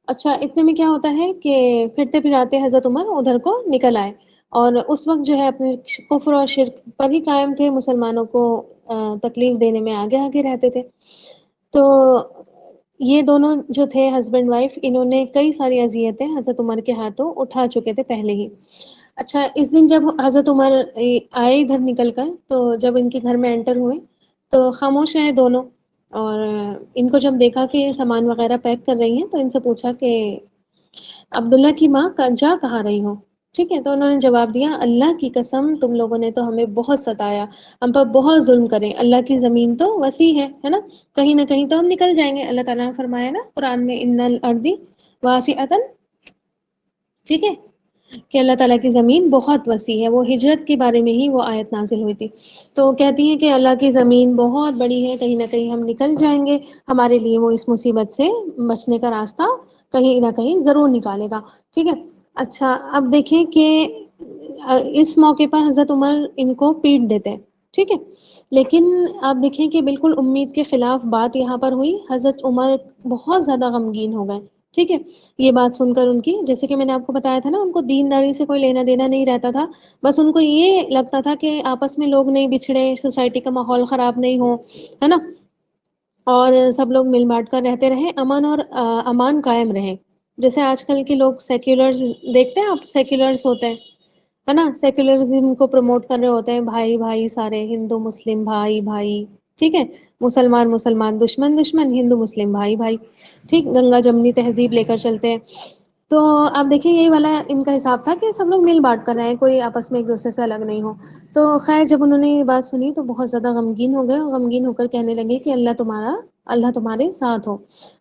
اچھا، اتنے میں کیا ہوتا ہے کہ پھرتے پھراتے حضرت عمر ادھر کو نکل آئے، اور اس وقت جو ہے اپنے کفر اور شرک پر ہی قائم تھے، مسلمانوں کو تکلیف دینے میں آگے آگے رہتے تھے. تو یہ دونوں جو تھے ہسبینڈ وائف، انہوں نے کئی ساری اذیتیں حضرت عمر کے ہاتھوں اٹھا چکے تھے پہلے ہی. اچھا، اس دن جب حضرت عمر آئے ادھر نکل کر، تو جب ان کے گھر میں انٹر ہوئے تو خاموش رہے دونوں، اور ان کو جب دیکھا کہ سامان وغیرہ پیک کر رہی ہیں تو ان سے پوچھا کہ عبداللہ کی ماں جا کہاں رہی ہو. ٹھیک ہے، تو انہوں نے جواب دیا، اللہ کی قسم تم لوگوں نے تو ہمیں بہت ستایا، ہم پر بہت ظلم کریں، اللہ کی زمین تو وسیع ہے نا، کہیں نہ کہیں تو ہم نکل جائیں گے. اللہ تعالیٰ نے فرمایا نا قرآن میں، ان الارض واسعۃ، ٹھیک ہے، کہ اللہ تعالیٰ کی زمین بہت وسیع ہے. وہ ہجرت کے بارے میں ہی وہ آیت نازل ہوئی تھی. تو کہتی ہیں کہ اللہ کی زمین بہت بڑی ہے، کہیں نہ کہیں ہم نکل جائیں گے، ہمارے لیے وہ اس مصیبت سے بچنے کا راستہ کہیں نہ کہیں ضرور نکالے گا. ٹھیک ہے. اچھا، اب دیکھیں کہ اس موقع پر حضرت عمر ان کو پیٹ دیتے ہیں. ٹھیک ہے، لیکن آپ دیکھیں کہ بالکل امید کے خلاف بات یہاں پر ہوئی. حضرت عمر بہت زیادہ غمگین ہو گئے. ٹھیک ہے، یہ بات سن کر ان کی، جیسے کہ میں نے آپ کو بتایا تھا نا، ان کو دینداری سے کوئی لینا دینا نہیں رہتا تھا، بس ان کو یہ لگتا تھا کہ آپس میں لوگ نہیں بچھڑے، سوسائٹی کا ماحول خراب نہیں ہو، ہے نا، اور سب لوگ مل بانٹ کر رہتے رہیں، امن اور امان قائم رہے. جیسے آج کل کے لوگ سیکولرز دیکھتے ہیں آپ، سیکولرز ہوتے ہیں، ہے نا، سیکولرزم کو پروموٹ کر رہے ہوتے ہیں، بھائی بھائی سارے، ہندو مسلم بھائی بھائی، ٹھیک ہے، مسلمان مسلمان دشمن دشمن، ہندو مسلم بھائی بھائی، ٹھیک، گنگا جمنی تہذیب لے کر چلتے ہیں. تو آپ دیکھیں یہی والا ان کا حساب تھا کہ سب لوگ مل بانٹ کر رہے ہیں، کوئی آپس میں ایک دوسرے سے الگ نہیں ہو. تو خیر جب انہوں نے یہ بات سنی تو بہت زیادہ غمگین ہو گئے، اور غمگین ہو کر کہنے لگے کہ اللہ تمہارے ساتھ ہو.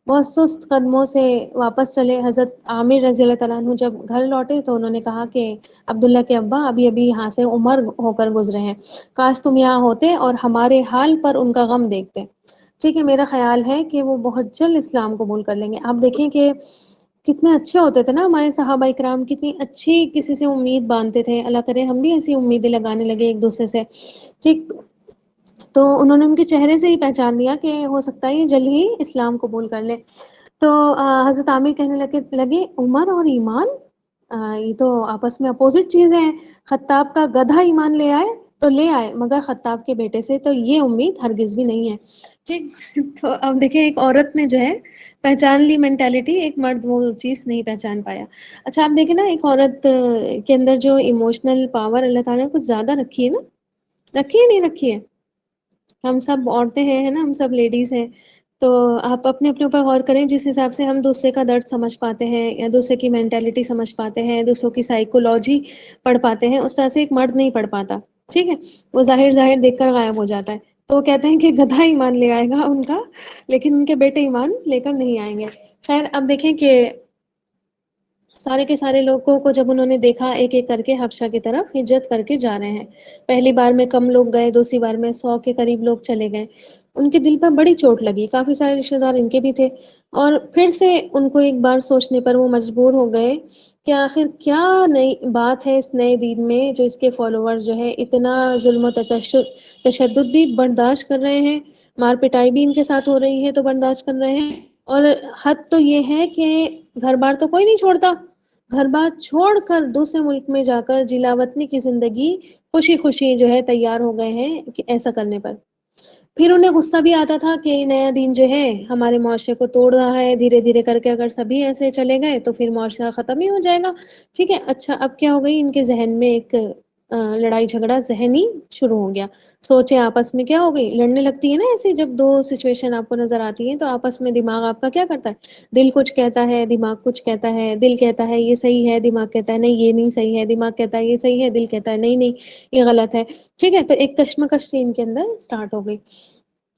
بہت سست قدموں سے واپس چلے. حضرت عامر رضی اللہ تعالیٰ عنہ جب گھر لوٹے تو انہوں نے کہا کہ عبداللہ کے ابا ابھی ابھی یہاں سے عمر ہو کر گزرے ہیں، کاش تم یہاں ہوتے اور ہمارے حال پر ان کا غم دیکھتے. ٹھیک ہے، میرا خیال ہے کہ وہ بہت جلد اسلام قبول کر لیں گے. آپ دیکھیں کہ کتنے اچھے ہوتے تھے نا ہمارے صحابہ اکرام، کتنی اچھی کسی سے امید باندھتے تھے. اللہ کرے ہم بھی ایسی امیدیں لگانے لگے ایک دوسرے سے. ٹھیک، تو انہوں نے ان کے چہرے سے ہی پہچان لیا کہ ہو سکتا ہے یہ جلد ہی اسلام قبول کر لے. تو حضرت عامر کہنے لگے عمر اور ایمان یہ تو آپس میں اپوزٹ چیزیں ہیں. خطاب کا گدھا ایمان لے آئے تو لے آئے، مگر خطاب کے بیٹے سے تو یہ امید ہرگز بھی نہیں ہے. ٹھیک، تو اب دیکھیں ایک عورت نے جو ہے پہچان لی مینٹالٹی، ایک مرد وہ چیز نہیں پہچان پایا. اچھا آپ دیکھیں نا، ایک عورت کے اندر جو ایموشنل پاور اللہ تعالیٰ نے کچھ زیادہ رکھی ہے نا، رکھی ہے نہیں رکھی ہے، ہم سب عورتیں ہیں، ہے نا، ہم سب لیڈیز ہیں. تو آپ اپنے اپنے اوپر غور کریں، جس حساب سے ہم دوسرے کا درد سمجھ پاتے ہیں، یا دوسرے کی مینٹالٹی سمجھ پاتے ہیں، دوسروں کی سائیکولوجی پڑھ پاتے ہیں، اس طرح سے ایک مرد نہیں پڑھ پاتا. ٹھیک ہے، وہ ظاہر ظاہر دیکھ کر غائب ہو جاتا ہے. تو وہ کہتے ہیں کہ گدھا ایمان لے آئے گا ان کا، لیکن ان کے بیٹے ایمان لے کر نہیں آئیں گے. خیر اب دیکھیں کہ سارے کے سارے لوگوں کو جب انہوں نے دیکھا ایک ایک کر کے حبشہ کی طرف ہجرت کر کے جا رہے ہیں، پہلی بار میں کم لوگ گئے، دوسری بار میں 100 کے قریب لوگ چلے گئے. ان کے دل پر بڑی چوٹ لگی، کافی سارے رشتہ دار ان کے بھی تھے، اور پھر سے ان کو ایک بار سوچنے پر وہ مجبور ہو گئے کہ آخر کیا نئی بات ہے اس نئے دین میں، جو اس کے فالوور جو ہے اتنا ظلم و تشدد بھی برداشت کر رہے ہیں، مار پٹائی بھی ان کے ساتھ ہو رہی ہے تو برداشت کر رہے ہیں، اور حد تو یہ ہے کہ گھر بار تو کوئی نہیں چھوڑتا، گھر بار چھوڑ کر دوسرے ملک میں جا کر جلا وطنی کی زندگی خوشی خوشی جو ہے تیار ہو گئے ہیں کہ ایسا کرنے پر. پھر انہیں غصہ بھی آتا تھا کہ نیا دین جو ہے ہمارے معاشرے کو توڑ رہا ہے، دھیرے دھیرے کر کے اگر سبھی ایسے چلے گئے تو پھر معاشرہ ختم ہی ہو جائے گا، ٹھیک ہے۔ اچھا اب کیا ہو گئی، ان کے ذہن میں ایک لڑائی جھگڑا ذہنی شروع ہو گیا، سوچیں آپس میں کیا ہو گئی، لڑنے لگتی ہے نا ایسے، جب دو سچویشن آپ کو نظر آتی ہیں تو آپس میں دماغ آپ کا کیا کرتا ہے، دل کچھ کہتا ہے دماغ کچھ کہتا ہے، دل کہتا ہے یہ صحیح ہے، دماغ کہتا ہے نہیں یہ نہیں صحیح ہے، دماغ کہتا ہے یہ صحیح ہے، دل کہتا ہے نہیں نہیں یہ غلط ہے، ٹھیک ہے۔ تو ایک کشمکش سی ان کے اندر اسٹارٹ ہو گئی۔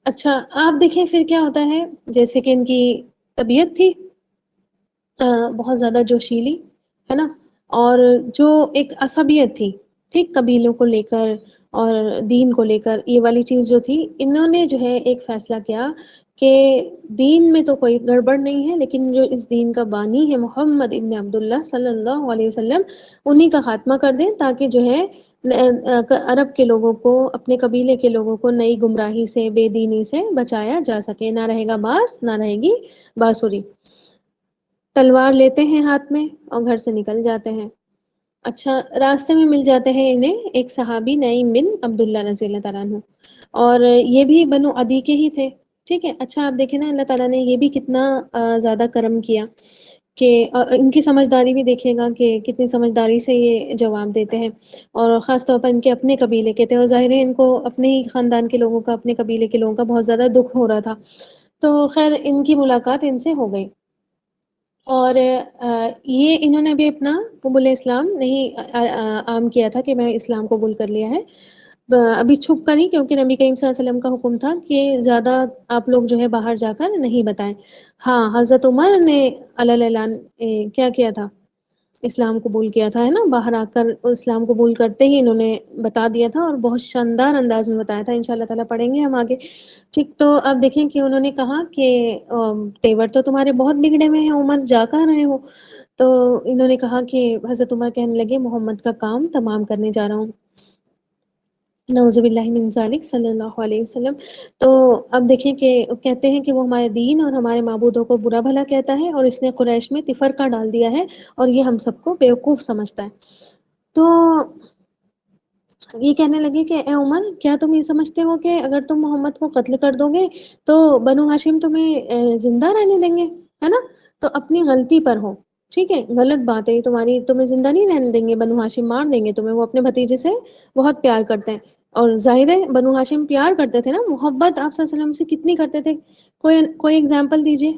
اچھا آپ دیکھیں پھر کیا ہوتا ہے، جیسے کہ ان کی طبیعت تھی بہت زیادہ جوشیلی، ہے نا، اور جو ایک عصبیت تھی، ٹھیک، قبیلوں کو لے کر اور دین کو لے کر، یہ والی چیز جو تھی، انہوں نے جو ہے ایک فیصلہ کیا کہ دین میں تو کوئی گڑبڑ نہیں ہے، لیکن جو اس دین کا بانی ہے محمد ابن عبداللہ صلی اللہ علیہ وسلم، انہی کا خاتمہ کر دیں، تاکہ جو ہے عرب کے لوگوں کو، اپنے قبیلے کے لوگوں کو نئی گمراہی سے، بے دینی سے بچایا جا سکے، نہ رہے گا باس نہ رہے گی بانسری۔ تلوار لیتے ہیں ہاتھ میں اور گھر سے نکل جاتے ہیں۔ اچھا راستے میں مل جاتے ہیں انہیں ایک صحابی نعیم بن عبداللہ رضی اللہ تعالیٰ عنہ، اور یہ بھی بنو عدی کے ہی تھے، ٹھیک ہے۔ اچھا آپ دیکھیں نا، اللہ تعالیٰ نے یہ بھی کتنا زیادہ کرم کیا کہ ان کی سمجھداری بھی دیکھیے گا کہ کتنی سمجھداری سے یہ جواب دیتے ہیں، اور خاص طور پر ان کے اپنے قبیلے کے تھے، اور ظاہر ہے ان کو اپنے ہی خاندان کے لوگوں کا، اپنے قبیلے کے لوگوں کا بہت زیادہ دکھ ہو رہا تھا، تو خیر ان کی ملاقات ان سے ہو گئی، اور یہ انہوں نے بھی اپنا قبول اسلام نہیں عام کیا تھا کہ میں اسلام قبول کر لیا ہے، ابھی چھپ کر ہی، کیونکہ نبی کریم صلی اللہ علیہ وسلم کا حکم تھا کہ زیادہ آپ لوگ جو ہے باہر جا کر نہیں بتائیں۔ ہاں حضرت عمر نے علی اعلان کیا کیا تھا، اسلام قبول کیا تھا، ہے نا، باہر آ کر اسلام قبول کرتے ہی انہوں نے بتا دیا تھا، اور بہت شاندار انداز میں بتایا تھا، انشاءاللہ تعالیٰ پڑھیں گے ہم آگے، ٹھیک۔ تو اب دیکھیں کہ انہوں نے کہا کہ تیور تو تمہارے بہت بگڑے ہوئے ہیں عمر، جا کر رہے ہو؟ تو انہوں نے کہا کہ حضرت عمر کہنے لگے محمد کا کام تمام کرنے جا رہا ہوں، نعوذ باللہ من ذالک صلی اللہ علیہ وسلم۔ تو اب دیکھیں کہ کہتے ہیں کہ وہ ہمارے دین اور ہمارے معبودوں کو برا بھلا کہتا ہے، اور اس نے قریش میں تفرقہ ڈال دیا ہے، اور یہ ہم سب کو بیوقوف سمجھتا ہے۔ تو یہ کہنے لگے کہ اے عمر، کیا تم یہ سمجھتے ہو کہ اگر تم محمد کو قتل کر دو گے تو بنو ہاشم تمہیں زندہ رہنے دیں گے، ہے نا، تو اپنی غلطی پر ہو، ٹھیک ہے، غلط بات ہے تمہاری، تمہیں زندہ نہیں رہنے دیں گے، بنو ہاشم مار دیں گے تمہیں، وہ اپنے بھتیجے سے بہت پیار کرتے ہیں، اور ظاہر ہے بنو ہاشم پیار کرتے تھے نا، محبت آپ صلی اللہ علیہ وسلم سے کتنی کرتے تھے، کوئی ایگزامپل دیجئے،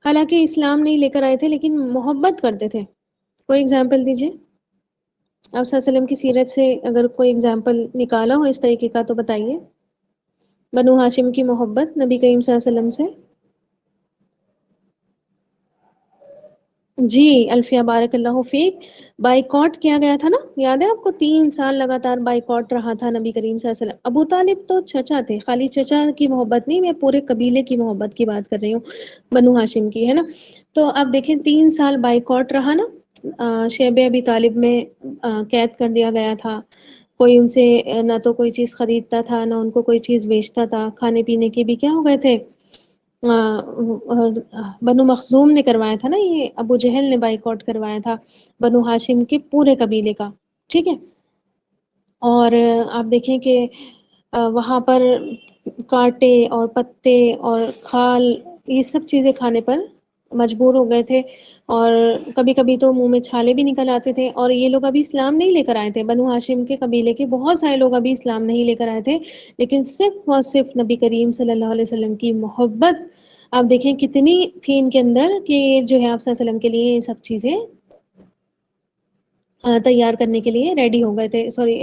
حالانکہ اسلام نہیں لے کر آئے تھے لیکن محبت کرتے تھے، کوئی ایگزامپل دیجئے آپ صلی اللہ علیہ وسلم کی سیرت سے، اگر کوئی ایگزامپل نکالا ہو اس طریقے کا تو بتائیے، بنو ہاشم کی محبت نبی کریم صلی اللہ علیہ وسلم سے۔ جی الفیہ بارک اللہ فیک، بائیکاٹ کیا گیا تھا نا، یاد ہے آپ کو، 3 سال لگاتار بائیکاٹ رہا تھا نبی کریم صلی اللہ علیہ وسلم۔ ابو طالب تو چچا تھے، خالی چچا کی محبت نہیں، میں پورے قبیلے کی محبت کی بات کر رہی ہوں، بنو ہاشم کی، ہے نا۔ تو آپ دیکھیں 3 سال بائیکاٹ رہا نا، شیب ابی طالب میں قید کر دیا گیا تھا، کوئی ان سے نہ تو کوئی چیز خریدتا تھا، نہ ان کو کوئی چیز بیچتا تھا، کھانے پینے کے بھی کیا ہو گئے تھے، بنو مخزوم نے کروایا تھا نا، یہ ابو جہل نے بائیکاٹ کروایا تھا بنو ہاشم کے پورے قبیلے کا، ٹھیک ہے۔ اور آپ دیکھیں کہ وہاں پر کانٹے اور پتے اور کھال، یہ سب چیزیں کھانے پر مجبور ہو گئے تھے، اور کبھی کبھی تو منہ میں چھالے بھی نکل آتے تھے، اور یہ لوگ ابھی اسلام نہیں لے کر آئے تھے، بنو ہاشم کے قبیلے کے بہت سارے لوگ ابھی اسلام نہیں لے کر آئے تھے، لیکن صرف اور صرف نبی کریم صلی اللہ علیہ وسلم کی محبت آپ دیکھیں کتنی تھی ان کے اندر، کہ جو ہے آپ صلی اللہ علیہ وسلم کے لیے یہ سب چیزیں تیار کرنے کے لیے ریڈی ہو گئے تھے، سوری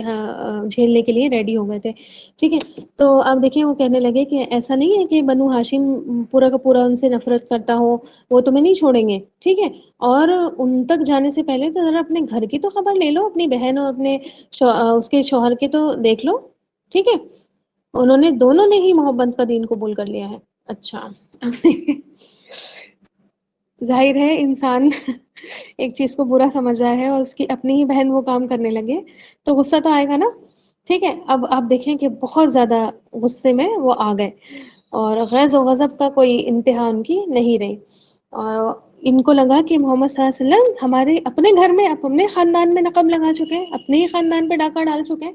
جھیلنے کے لیے ریڈی ہو گئے تھے، ٹھیک ہے۔ تو آپ دیکھیں وہ کہنے لگے کہ ایسا نہیں ہے کہ بنو ہاشم پورا کا پورا ان سے نفرت کرتا ہو، وہ تمہیں نہیں چھوڑیں گے، ٹھیک ہے، اور ان تک جانے سے پہلے تو ذرا اپنے گھر کی تو خبر لے لو، اپنی بہن اور اپنے اس کے شوہر کے تو دیکھ لو، ٹھیک ہے۔ انہوں نے دونوں نے ہی محبت کا دین قبول کر لیا ہے۔ اچھا ظاہر ہے انسان ایک چیز کو برا سمجھ رہا ہے اور اس کی اپنی ہی بہن وہ کام کرنے لگے تو غصہ تو آئے گا نا، ٹھیک ہے۔ اب آپ دیکھیں کہ بہت زیادہ غصے میں وہ آ گئے، اور غیظ و غضب کا کوئی انتہا ان کی نہیں رہی، اور ان کو لگا کہ محمد صلی اللہ علیہ وسلم ہمارے اپنے گھر میں، اپنے خاندان میں نقب لگا چکے ہیں، اپنے ہی خاندان پہ ڈاکہ ڈال چکے ہیں.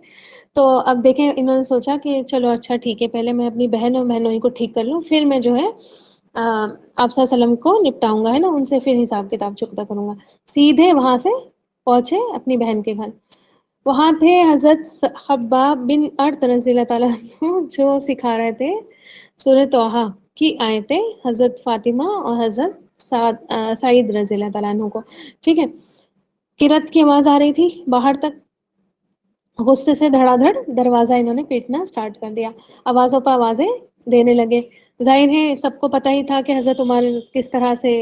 تو اب دیکھیں انہوں نے سوچا کہ چلو اچھا ٹھیک ہے، پہلے میں اپنی بہن اور بہنوئی کو ٹھیک کر لوں، پھر میں جو ہے آپ صلی اللہ علیہ وسلم کو نپٹاؤں گا، ہے نا، ان سے پھر حساب کتاب چکتا کروں گا. سیدھے وہاں سے پہنچے اپنی بہن کے گھر. وہاں تھے حضرت خباب بن ارط رضی اللہ تعالیٰ عنہ، جو سکھا رہے تھے سورہ طٰہٰ کی آیتیں حضرت فاطمہ اور حضرت سعید رضی اللہ تعالیٰ عنہ کو. ٹھیک ہے. قرات کی آواز آ رہی تھی باہر تک. غصے سے دھڑا دھڑ دروازہ انہوں نے پیٹنا سٹارٹ کر دیا، آوازوں پہ آوازیں دینے لگے. ظاہر ہے سب کو پتہ ہی تھا کہ حضرت عمر کس طرح سے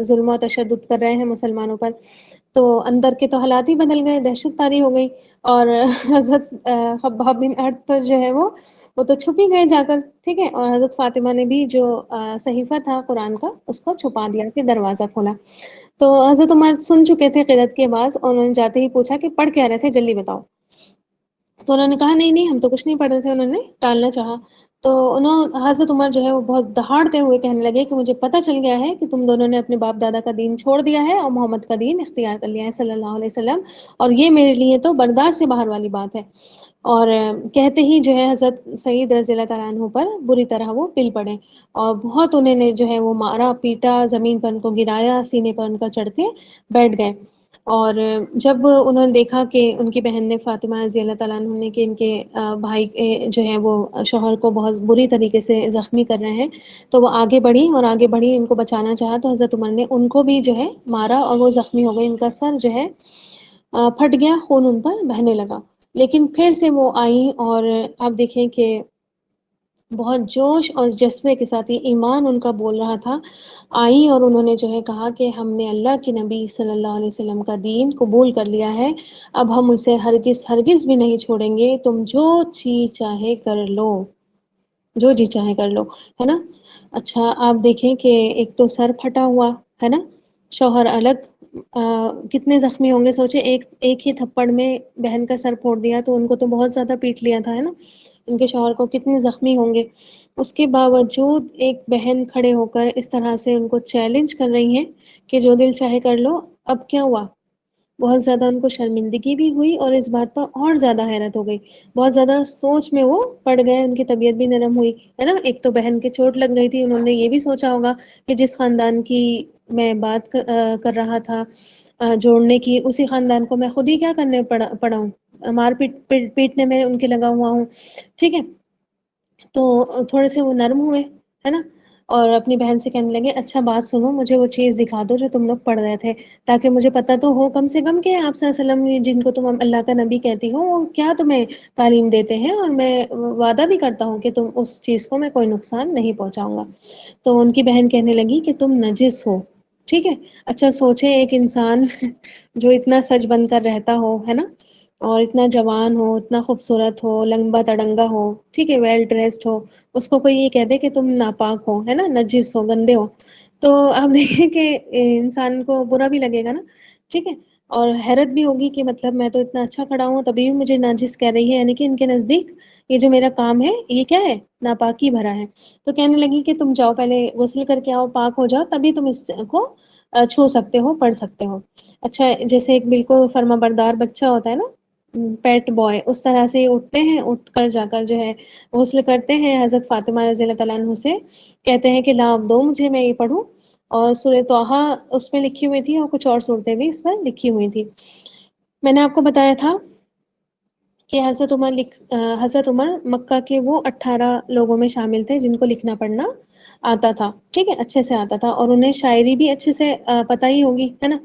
ظلم و تشدد کر رہے ہیں مسلمانوں پر. تو اندر کے تو حالات ہی بدل گئے، دہشت طاری ہو گئی. اور حضرت خباب بن ارط تو جو ہے وہ تو چھپ ہی گئے جا کر. ٹھیک ہے. اور حضرت فاطمہ نے بھی جو صحیفہ تھا قرآن کا اس کو چھپا دیا، پھر دروازہ کھولا. تو حضرت عمر سن چکے تھے قرات کی آواز، اور انہوں نے جاتے ہی پوچھا کہ پڑھ کیا رہے تھے، جلدی بتاؤ. تو انہوں نے کہا نہیں نہیں، ہم تو کچھ نہیں پڑھ رہے تھے. انہوں نے ٹالنا چاہا. تو حضرت عمر جو ہے وہ بہت دہاڑتے ہوئے کہنے لگے کہ مجھے پتہ چل گیا ہے کہ تم دونوں نے اپنے باپ دادا کا دین چھوڑ دیا ہے اور محمد کا دین اختیار کر لیا ہے صلی اللہ علیہ وسلم، اور یہ میرے لیے تو برداشت سے باہر والی بات ہے. اور کہتے ہی جو ہے حضرت سعید رضی اللہ تعالیٰ عنہ پر بری طرح وہ پل پڑے، اور بہت انہوں نے جو ہے وہ مارا پیٹا، زمین پر ان کو گرایا، سینے پر ان کا چڑھ کے بیٹھ گئے. اور جب انہوں نے دیکھا کہ ان کی بہن نے فاطمہ رضی اللہ تعالیٰ عنہ نے کہ ان کے بھائی جو ہے وہ شوہر کو بہت بری طریقے سے زخمی کر رہے ہیں، تو وہ آگے بڑھی اور آگے بڑھی ان کو بچانا چاہا. تو حضرت عمر نے ان کو بھی جو ہے مارا اور وہ زخمی ہو گئے، ان کا سر جو ہے پھٹ گیا، خون ان پر بہنے لگا. لیکن پھر سے وہ آئیں، اور آپ دیکھیں کہ بہت جوش اور جذبے کے ساتھ، یہ ایمان ان کا بول رہا تھا، آئیں اور انہوں نے جو ہے کہا کہ ہم نے اللہ کے نبی صلی اللہ علیہ وسلم کا دین قبول کر لیا ہے، اب ہم اسے ہرگز ہرگز بھی نہیں چھوڑیں گے، تم جو چیز چاہے کر لو، جو جی چاہے کر لو، ہے نا. اچھا آپ دیکھیں کہ ایک تو سر پھٹا ہوا ہے نا، شوہر الگ، کتنے زخمی ہوں گے سوچے. ایک ہی تھپڑ میں بہن کا سر پھوڑ دیا تو ان کو تو بہت زیادہ پیٹ لیا تھا، ہے نا. ان کے شوہر کو کتنے زخمی ہوں گے. اس کے باوجود ایک بہن کھڑے ہو کر اس طرح سے ان کو چیلنج کر رہی ہیں کہ جو دل چاہے کر لو. اب کیا ہوا، بہت زیادہ ان کو شرمندگی بھی ہوئی، اور اس بات پر اور زیادہ حیرت ہو گئی، بہت زیادہ سوچ میں وہ پڑ گئے، ان کی طبیعت بھی نرم ہوئی، ہے نا. ایک تو بہن کے چوٹ لگ گئی تھی، انہوں نے یہ بھی سوچا ہوگا کہ جس خاندان کی میں بات کر رہا تھا جوڑنے کی، اسی خاندان کو میں خود ہی کیا کرنے پڑا ہوں، مار پیٹنے میں ان کے لگا ہوا ہوں. ٹھیک ہے. تو تھوڑے سے وہ نرم ہوئے، ہے نا، اور اپنی بہن سے کہنے لگے اچھا بات سنو، مجھے وہ چیز دکھا دو جو تم لوگ پڑھ رہے تھے، تاکہ مجھے پتہ تو ہو کم سے کم کہ آپ صلی اللہ علیہ وسلم جن کو تم اللہ کا نبی کہتی ہو وہ کیا تمہیں تعلیم دیتے ہیں، اور میں وعدہ بھی کرتا ہوں کہ تم اس چیز کو میں کوئی نقصان نہیں پہنچاؤں گا. تو ان کی بہن کہنے لگی کہ تم نجس ہو. ٹھیک ہے. اچھا سوچے ایک انسان جو اتنا سج بن کر رہتا ہو، ہے نا، اور اتنا جوان ہو، اتنا خوبصورت ہو، لمبا تڑنگا ہو، ٹھیک ہے، ویل ڈریسڈ ہو، اس کو کوئی یہ کہہ دے کہ تم ناپاک ہو، ہے نا، نجس ہو، گندے ہو، تو آپ دیکھیں کہ انسان کو برا بھی لگے گا نا. ٹھیک ہے. اور حیرت بھی ہوگی کہ مطلب میں تو اتنا اچھا کھڑا ہوں تبھی بھی مجھے ناجس کہہ رہی ہے، یعنی کہ ان کے نزدیک یہ جو میرا کام ہے یہ کیا ہے، ناپاکی بھرا ہے. تو کہنے لگی کہ تم جاؤ پہلے غسل کر کے آؤ، پاک ہو جاؤ، تبھی تم اس کو چھو سکتے ہو، پڑھ سکتے ہو. اچھا جیسے ایک بالکل فرما بردار بچہ ہوتا ہے نا، پیٹ بوائے، اس طرح سے اٹھتے ہیں، اٹھ کر جا کر جو ہے غسل کرتے ہیں، حضرت فاطمہ رضی اللہ تعالیٰ عنہ سے کہتے ہیں کہ لا دو مجھے، میں یہ پڑھوں. اور سورہ طٰہٰ اس میں لکھی ہوئی تھی، اور کچھ اور صورتیں بھی اس پر لکھی ہوئی تھی. میں نے آپ کو بتایا تھا کہ حضرت عمر مکہ کے وہ 18 لوگوں میں شامل تھے جن کو لکھنا پڑھنا آتا تھا. ٹھیک ہے، اچھے سے آتا تھا، اور انہیں شاعری بھی اچھے سے پتہ ہی ہوگی، ہے نا.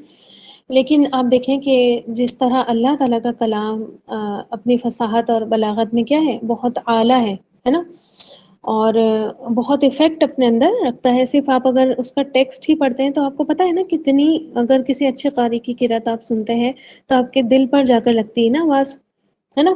لیکن آپ دیکھیں کہ جس طرح اللہ تعالیٰ کا کلام اپنی فصاحت اور بلاغت میں کیا ہے، بہت اعلیٰ ہے نا، اور بہت افیکٹ اپنے اندر رکھتا ہے. صرف آپ اگر اس کا ٹیکسٹ ہی پڑھتے ہیں تو آپ کو پتہ ہے نا کتنی، اگر کسی اچھے قاری کی قرات آپ سنتے ہیں تو آپ کے دل پر جا کر لگتی ہے نا آواز، ہے نا.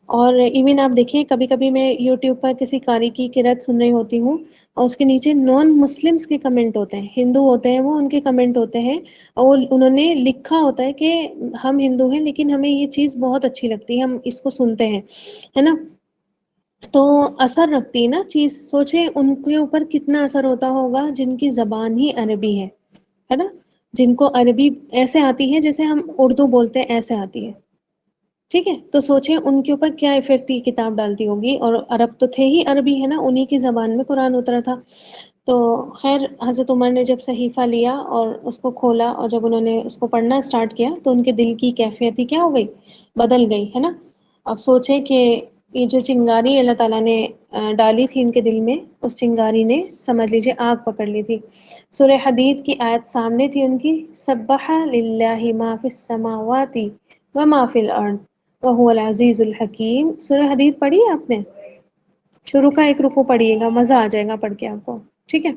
اور ایون آپ دیکھیں کبھی کبھی میں یوٹیوب پر کسی قاری کی قرات سن رہی ہوتی ہوں، اور اس کے نیچے نان مسلمس کے کمنٹ ہوتے ہیں، ہندو ہوتے ہیں وہ، ان کے کمنٹ ہوتے ہیں، اور انہوں نے لکھا ہوتا ہے کہ ہم ہندو ہیں لیکن ہمیں یہ چیز بہت اچھی لگتی ہے، ہم اس کو سنتے ہیں، ہے نا. تو اثر رکھتی ہے نا چیز. سوچے ان کے اوپر کتنا اثر ہوتا ہوگا جن کی زبان ہی عربی ہے نا. جن کو عربی ایسے آتی ہے جیسے ہم اردو بولتے ہیں ایسے آتی ہے، ٹھیک ہے؟ تو سوچیں ان کے اوپر کیا افیکٹ یہ کتاب ڈالتی ہوگی، اور عرب تو تھے ہی، عربی ہے نا، انہی کی زبان میں قرآن اترا تھا۔ تو خیر حضرت عمر نے جب صحیفہ لیا اور اس کو کھولا، اور جب انہوں نے اس کو پڑھنا سٹارٹ کیا تو ان کے دل کی کیفیت ہی کیا ہو گئی، بدل گئی، ہے نا۔ اب سوچیں کہ یہ جو چنگاری اللہ تعالیٰ نے ڈالی تھی ان کے دل میں، اس چنگاری نے سمجھ لیجیے آگ پکڑ لی تھی۔ سورہ حدید کی آیت سامنے تھی ان کی، سبح للہ ما فی السماوات وما فی الارض وهو العزیز الحکیم۔ سورہ حدید پڑھی ہے آپ نے؟ شروع کا ایک رکوع پڑھیے گا، مزہ آ جائے گا پڑھ کے آپ کو، ٹھیک ہے؟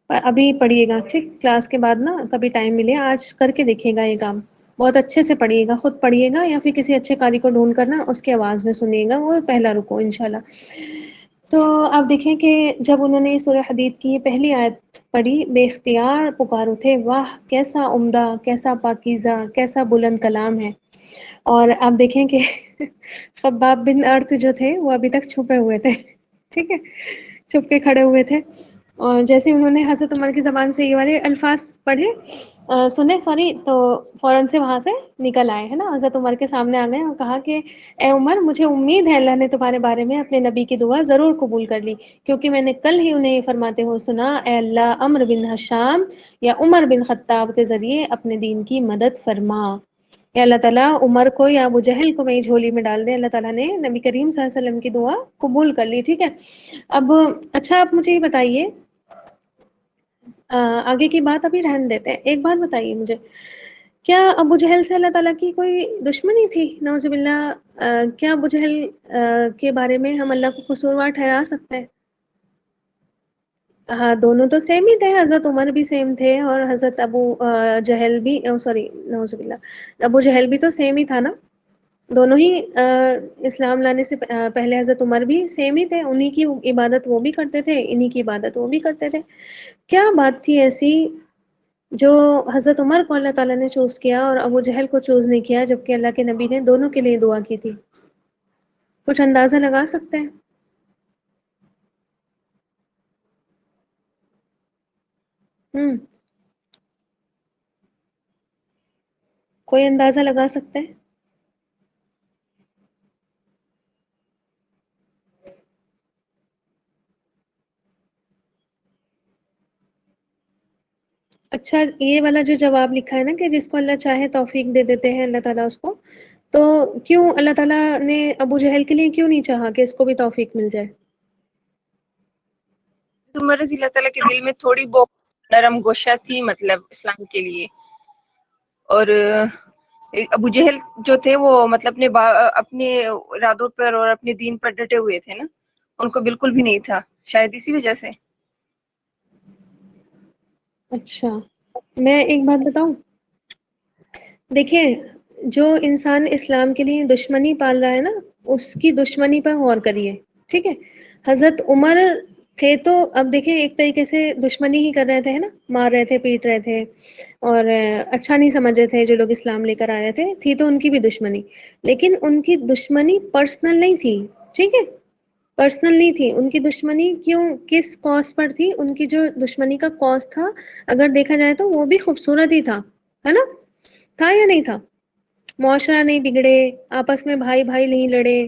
ابھی پڑھیے گا، ٹھیک، کلاس کے بعد نا کبھی ٹائم ملے آج کر کے دیکھیے گا یہ کام، بہت اچھے سے پڑھیے گا، خود پڑھیے گا یا پھر کسی اچھے قاری کو ڈھونڈ کر نا اس کی آواز میں سنیے گا، وہ پہلا رکوع انشاءاللہ۔ تو آپ دیکھیں کہ جب انہوں نے سورہ حدید کی یہ پہلی آیت پڑھی، بے اختیار پکار اٹھے، واہ کیسا عمدہ، کیسا پاکیزہ، کیسا بلند کلام ہے۔ اور آپ دیکھیں کہ خباب بن ارت جو تھے وہ ابھی تک چھپے ہوئے تھے، ٹھیک ہے، چھپ کے کھڑے ہوئے تھے، اور جیسے انہوں نے حضرت عمر کی زبان سے یہ والے الفاظ پڑھے، سنے سوری، تو فوراً سے وہاں سے نکل آئے، ہے نا، حضرت عمر کے سامنے آ گئے اور کہا کہ اے عمر، مجھے امید ہے اللہ نے تمہارے بارے میں اپنے نبی کی دعا ضرور قبول کر لی، کیونکہ میں نے کل ہی انہیں یہ فرماتے ہوئے سنا، اے اللہ عمرو بن حشام یا عمر بن خطاب کے ذریعے اپنے دین کی مدد فرما۔ یا اللہ تعالیٰ عمر کو یا ابو جہل کو میری جھولی میں ڈال دے، اللہ تعالیٰ نے نبی کریم صلی اللہ علیہ وسلم کی دعا قبول کر لی، ٹھیک ہے۔ اب اچھا آپ مجھے یہ بتائیے، آگے کی بات ابھی رہنے دیتے ہیں، ایک بات بتائیے مجھے، کیا ابو جہل سے اللہ تعالیٰ کی کوئی دشمنی تھی؟ نعوذ باللہ، کیا ابو جہل کے بارے میں ہم اللہ کو قصوروار ٹھہرا سکتے ہیں؟ ہاں دونوں تو سیم ہی تھے، حضرت عمر بھی سیم تھے اور حضرت ابو جہل بھی، سوری نعوذ باللہ، ابو جہل بھی تو سیم ہی تھا نا، دونوں ہی اسلام لانے سے پہلے حضرت عمر بھی سیم ہی تھے، انہی کی عبادت وہ بھی کرتے تھے، انہی کی عبادت وہ بھی کرتے تھے۔ کیا بات تھی ایسی جو حضرت عمر کو اللہ تعالیٰ نے چوز کیا اور ابو جہل کو چوز نہیں کیا، جبکہ اللہ کے نبی نے دونوں کے لیے دعا کی تھی؟ کچھ اندازہ لگا سکتے ہیں؟ ہوں، کوئی اندازہ لگا سکتے ہیں؟ اچھا یہ والا جو جواب لکھا ہے نا کہ جس کو اللہ چاہے توفیق دے دیتے ہیں اللہ تعالیٰ اس کو، تو کیوں اللہ تعالیٰ نے ابو جہل کے لیے کیوں نہیں چاہا کہ اس کو بھی توفیق مل جائے؟ عمر رضی اللہ تعالیٰ کے دل میں تھوڑی بہت نرم گوشہ تھی مطلب اسلام کے لیے، اور ابو جہل جو تھے وہ مطلب اپنے ارادوں پر اور اپنے دین پر ڈٹے ہوئے تھے نا، ان کو بالکل بھی نہیں تھا، شاید اسی وجہ سے۔ اچھا میں ایک بات بتاؤں، دیکھیں جو انسان اسلام کے لیے دشمنی پال رہا ہے نا، اس کی دشمنی پر غور کریے، ٹھیک ہے۔ حضرت عمر تھے تو اب دیکھیں ایک طریقے سے دشمنی ہی کر رہے تھے، ہے نا، مار رہے تھے، پیٹ رہے تھے، اور اچھا نہیں سمجھ رہے تھے جو لوگ اسلام لے کر آ رہے تھے، تھی تو ان کی بھی دشمنی، لیکن ان کی دشمنی پرسنل نہیں تھی، ٹھیک ہے، پرسنل نہیں تھی ان کی دشمنی، کیوں، کس کاز پر تھی؟ ان کی جو دشمنی کا کاز تھا اگر دیکھا جائے تو وہ بھی خوبصورت ہی تھا، ہے نا، تھا یا نہیں تھا؟ معاشرہ نہیں بگڑے، آپس میں بھائی بھائی نہیں لڑے،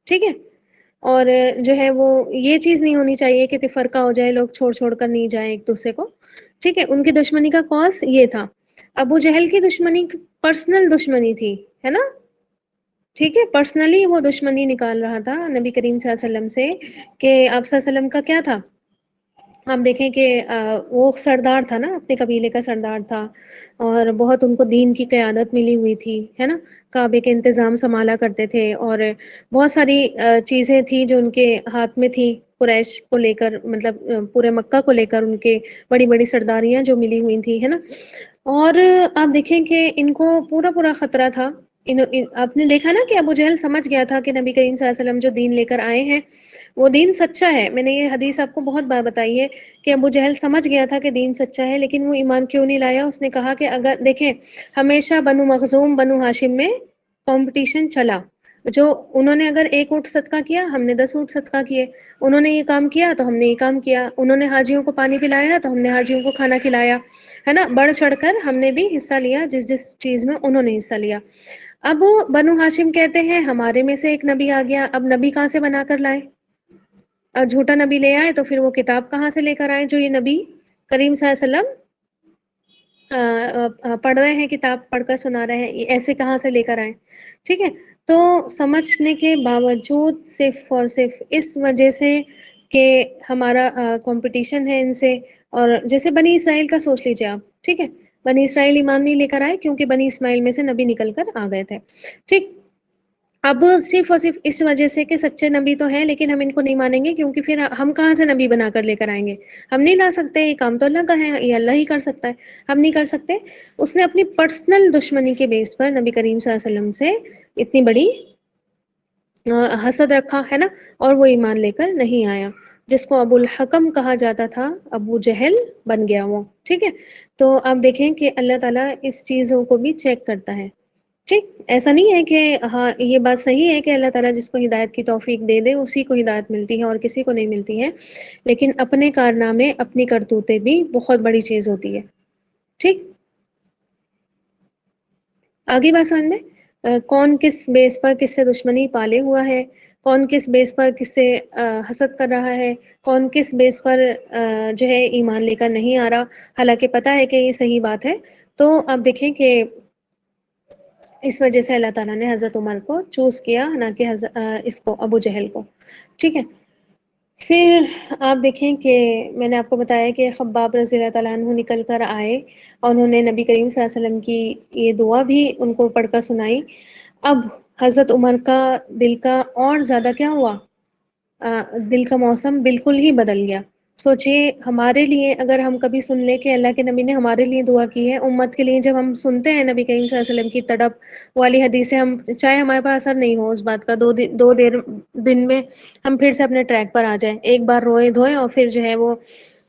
ٹھیک ہے، اور جو ہے وہ یہ چیز نہیں ہونی چاہیے کہ تفرقہ ہو جائے، لوگ چھوڑ چھوڑ کر نہیں جائیں ایک دوسرے کو، ٹھیک ہے، ان کی دشمنی کا کاز یہ تھا۔ ابو جہل کی دشمنی پرسنل دشمنی تھی، ہے نا، ٹھیک ہے، پرسنلی وہ دشمنی نکال رہا تھا نبی کریم صلی اللہ علیہ وسلم سے، کہ آپ صلی اللہ علیہ وسلم کا کیا تھا، آپ دیکھیں کہ وہ سردار تھا نا، اپنے قبیلے کا سردار تھا، اور بہت ان کو دین کی قیادت ملی ہوئی تھی، ہے نا، کعبے کے انتظام سنبھالا کرتے تھے، اور بہت ساری چیزیں تھیں جو ان کے ہاتھ میں تھی، قریش کو لے کر، مطلب پورے مکہ کو لے کر ان کے بڑی بڑی سرداریاں جو ملی ہوئی تھی، ہے نا، اور آپ دیکھیں کہ ان کو پورا پورا خطرہ تھا، آپ نے دیکھا نا کہ ابو جہل سمجھ گیا تھا کہ نبی کریم صلی اللہ علیہ وسلم جو دین لے کر آئے ہیں وہ دین سچا ہے، میں نے یہ حدیث آپ کو بہت بار بتائی ہے کہ ابو جہل سمجھ گیا تھا کہ دین سچا ہے، لیکن وہ ایمان کیوں نہیں لایا؟ اس نے کہا کہ اگر دیکھیں ہمیشہ بنو مخزوم بنو ہاشم میں کمپٹیشن چلا، جو انہوں نے اگر 1 اونٹ صدقہ کیا، ہم نے 10 اونٹ صدقہ کیے، انہوں نے یہ کام کیا تو ہم نے یہ کام کیا، انہوں نے حاجیوں کو پانی پلایا تو ہم نے حاجیوں کو کھانا کھلایا، ہے نا، بڑھ چڑھ کر ہم نے بھی حصہ لیا جس جس چیز میں انہوں نے حصہ لیا۔ اب بنو ہاشم کہتے ہیں ہمارے میں سے ایک نبی آ گیا، اب نبی کہاں سے بنا کر لائے؟ جھوٹا نبی لے آئے تو پھر وہ کتاب کہاں سے لے کر آئے جو یہ نبی کریم صلی اللہ علیہ وسلم پڑھ رہے ہیں، کتاب پڑھ کر سنا رہے ہیں، یہ ایسے کہاں سے لے کر آئے؟ ٹھیک ہے، تو سمجھنے کے باوجود صرف اور صرف اس وجہ سے کہ ہمارا کمپٹیشن ہے ان سے، اور جیسے بنی اسرائیل کا سوچ لیجیے آپ، ٹھیک ہے، بنی اسرائیل ایمان نہیں لے کر آئے کیونکہ بنی اسماعیل میں سے نبی نکل کر آ گئے تھے، ٹھیک، اب صرف اور صرف اس وجہ سے کہ سچے نبی تو ہیں لیکن ہم ان کو نہیں مانیں گے کیونکہ پھر ہم کہاں سے نبی بنا کر لے کر آئیں گے، ہم نہیں لا سکتے، یہ کام تو اللہ کا ہے، یہ اللہ ہی کر سکتا ہے، ہم نہیں کر سکتے۔ اس نے اپنی پرسنل دشمنی کے بیس پر نبی کریم صلی اللہ علیہ وسلم سے اتنی بڑی حسد رکھا ہے نا، اور وہ ایمان لے کر نہیں آیا، جس کو ابو الحکم کہا جاتا تھا، ابو جہل بن گیا وہ، ٹھیک ہے۔ تو آپ دیکھیں کہ اللہ تعالیٰ اس چیزوں کو بھی چیک کرتا ہے، ٹھیک، ایسا نہیں ہے کہ ہاں یہ بات صحیح ہے کہ اللہ تعالیٰ جس کو ہدایت کی توفیق دے دے اسی کو ہدایت ملتی ہے اور کسی کو نہیں ملتی ہے، لیکن اپنے کارنامے، اپنی کرتوتیں بھی بہت بڑی چیز ہوتی ہے، ٹھیک۔ آگے بات سمجھ میں، کون کس بیس پر کس سے دشمنی پالے ہوا ہے، کون کس بیس پر کس سے حسد کر رہا ہے، کون کس بیس پر جو ہے ایمان لے کر نہیں آ رہا، حالانکہ پتہ ہے کہ یہ صحیح بات ہے۔ تو آپ دیکھیں کہ اس وجہ سے اللہ تعالیٰ نے حضرت عمر کو چوز کیا، نہ کہ اس کو ابو جہل کو، ٹھیک ہے۔ پھر آپ دیکھیں کہ میں نے آپ کو بتایا کہ خباب رضی اللہ تعالیٰ عنہ نکل کر آئے اور انہوں نے نبی کریم صلی اللہ علیہ وسلم کی یہ دعا بھی ان کو پڑھ کر سنائی۔ اب حضرت عمر کا دل کا اور زیادہ کیا ہوا، دل کا موسم بالکل ہی بدل گیا۔ سوچئے ہمارے لیے اگر ہم کبھی سن لیں کہ اللہ کے نبی نے ہمارے لیے دعا کی ہے، امت کے لیے، جب ہم سنتے ہیں نبی کریم صلی اللہ علیہ وسلم کی تڑپ والی حدیثیں، ہم چاہے ہمارے پاس اثر نہیں ہو اس بات کا، دو دن میں ہم پھر سے اپنے ٹریک پر آ جائیں، ایک بار روئے دھوئے اور پھر جو ہے وہ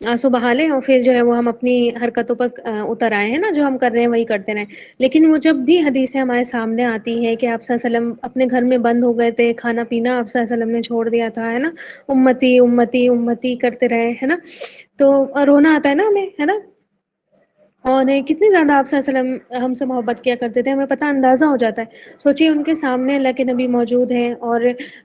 آنسو بہا لیں اور پھر جو ہے وہ ہم اپنی حرکتوں پر اتر آئے ہیں نا، جو ہم کر رہے ہیں وہی کرتے رہیں، لیکن وہ جب بھی حدیثیں ہمارے سامنے آتی ہے کہ آپ صلی اللہ علیہ وسلم اپنے گھر میں بند ہو گئے تھے، کھانا پینا آپ صلی اللہ علیہ وسلم نے چھوڑ دیا تھا، ہے نا، امتی امتی امتی کرتے رہے، ہے نا، تو رونا آتا ہے نا ہمیں، ہے نا، اور کتنی زیادہ آپ صلی اللہ علیہ وسلم ہم سے محبت کیا کرتے تھے، ہمیں پتہ اندازہ ہو جاتا ہے۔ سوچئے ان کے سامنے اللہ کے نبی موجود ہیں اور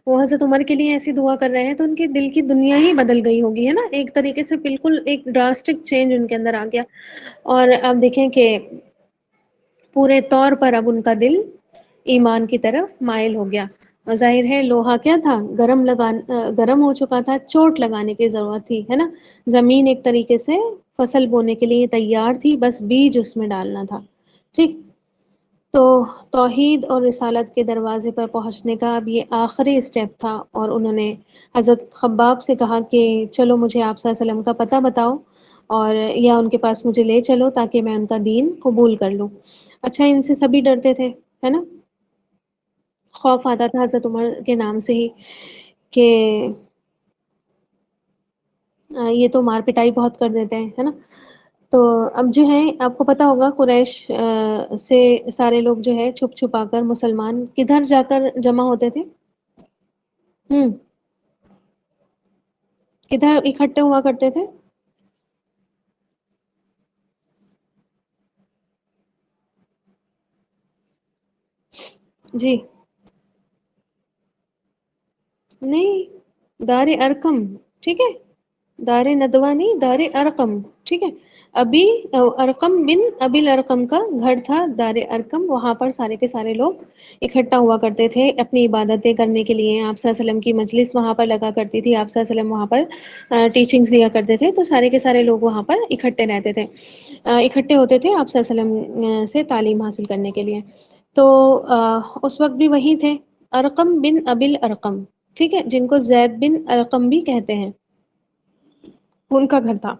وہ حضرت عمر کے لیے ایسی دعا کر رہے ہیں، تو ان کے دل کی دنیا ہی بدل گئی ہوگی، ہے نا، ایک طریقے سے بالکل ایک ڈراسٹک چینج ان کے اندر آ گیا، اور آپ دیکھیں کہ پورے طور پر اب ان کا دل ایمان کی طرف مائل ہو گیا۔ ظاہر ہے لوہا کیا تھا، گرم ہو چکا تھا، چوٹ لگانے کی ضرورت تھی، ہے نا، زمین ایک طریقے سے فصل بونے کے لیے تیار تھی، بس بیج اس میں ڈالنا تھا، ٹھیک۔ تو توحید اور رسالت کے دروازے پر پہنچنے کا اب یہ آخری اسٹیپ تھا، اور انہوں نے حضرت خباب سے کہا کہ چلو مجھے آپ صلی اللہ علیہ وسلم کا پتہ بتاؤ، اور یا ان کے پاس مجھے لے چلو تاکہ میں ان کا دین قبول کر لوں۔ اچھا، ان سے سبھی ڈرتے تھے، ہے نا، خوف آتا تھا حضرت عمر کے نام سے ہی کہ یہ تو مار پٹائی بہت کر دیتے ہیں، ہے نا۔ تو اب جو ہے آپ کو پتہ ہوگا قریش سے سارے لوگ جو ہے چھپ چھپا کر مسلمان کدھر جا کر جمع ہوتے تھے، ہم کدھر اکٹھے ہوا کرتے تھے؟ جی نہیں، دار ارقم، ٹھیک ہے، دار ندوہ نہیں، دار ارقم، ٹھیک ہے، ابی ارقم بن ابی الارقم کا گھر تھا دار ارقم، وہاں پر سارے کے سارے لوگ اکٹھا ہوا کرتے تھے اپنی عبادتیں کرنے کے لیے، آپ صلی اللہ علیہ وسلم کی مجلس وہاں پر لگا کرتی تھی، آپ صلی اللہ علیہ وسلم وہاں پر ٹیچنگز دیا کرتے تھے، تو سارے کے سارے لوگ وہاں پر اکٹھے رہتے تھے، اکٹھے ہوتے تھے آپ صلی اللہ علیہ وسلم سے تعلیم حاصل کرنے کے لیے۔ تو اس وقت بھی وہی تھے، ارقم بن ابی الارقم، ٹھیک ہے، جن کو زید بن ارقم بھی کہتے ہیں، ان کا گھر تھا۔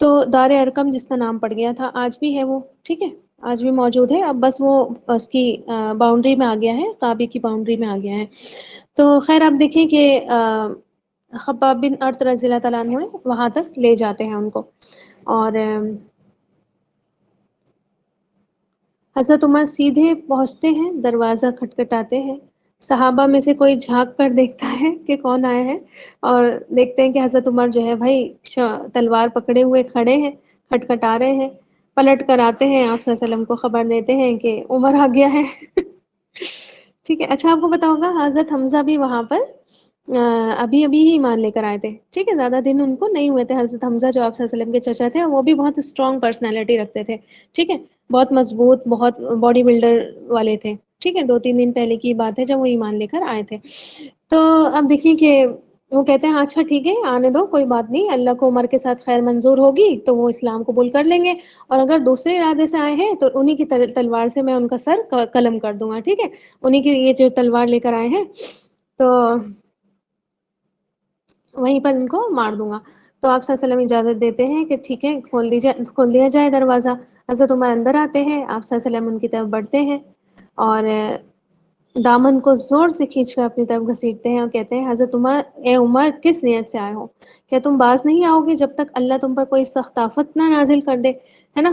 تو دار ارقم جس کا نام پڑ گیا تھا آج بھی ہے وہ، ٹھیک ہے، آج بھی موجود ہے، اب بس وہ اس کی باؤنڈری میں آ گیا ہے، کعبے کی باؤنڈری میں آ گیا ہے۔ تو خیر آپ دیکھیں کہ خباب بن ارط رضی اللہ تعالیٰ عنہ وہاں تک لے جاتے ہیں ان کو، اور حضرت عمر سیدھے پہنچتے ہیں، دروازہ کھٹکھٹاتے ہیں، صحابہ میں سے کوئی جھانک کر دیکھتا ہے کہ کون آیا ہے، اور دیکھتے ہیں کہ حضرت عمر جو ہے بھائی تلوار پکڑے ہوئے کھڑے ہیں، کھٹکھٹا رہے ہیں، پلٹ کر آتے ہیں، آپ صلی اللہ علیہ وسلم کو خبر دیتے ہیں کہ عمر آ گیا ہے۔ ٹھیک ہے، اچھا آپ کو پتا ہوگا حضرت حمزہ بھی وہاں پر ابھی ابھی ہی ایمان لے کر آئے تھے، ٹھیک ہے، زیادہ دن ان کو نہیں ہوئے تھے۔ حضرت حمزہ جو آپ صلی اللہ علیہ وسلم کے چچا تھے، وہ بھی بہت اسٹرانگ پرسنالٹی رکھتے تھے، ٹھیک ہے، بہت مضبوط، بہت باڈی بلڈر والے تھے، ٹھیک ہے، 2-3 دن پہلے کی بات ہے جب وہ ایمان لے کر آئے تھے۔ تو اب دیکھیں کہ وہ کہتے ہیں اچھا ٹھیک ہے آنے دو، کوئی بات نہیں، اللہ کو عمر کے ساتھ خیر منظور ہوگی تو وہ اسلام قبول کر لیں گے، اور اگر دوسرے ارادے سے آئے ہیں تو انہی کی تلوار سے میں ان کا سر قلم کر دوں گا، ٹھیک ہے، انہی کی یہ جو تلوار لے کر آئے ہیں تو وہیں پر ان کو مار دوں گا۔ تو آپ صلی اللہ علیہ وسلم اجازت دیتے ہیں کہ ٹھیک ہے کھول دیا جائے دروازہ۔ حضرت عمر اندر آتے ہیں، آپ صلی اللہ علیہ وسلم ان کی طرف بڑھتے ہیں اور دامن کو زور سے کھینچ کر اپنی طرف گھسیٹتے ہیں اور کہتے ہیں حضرت عمر، اے عمر کس نیت سے آئے ہو؟ کیا تم باز نہیں آؤ گے جب تک اللہ تم پر کوئی سخت آفت نہ نازل کر دے، ہے نا؟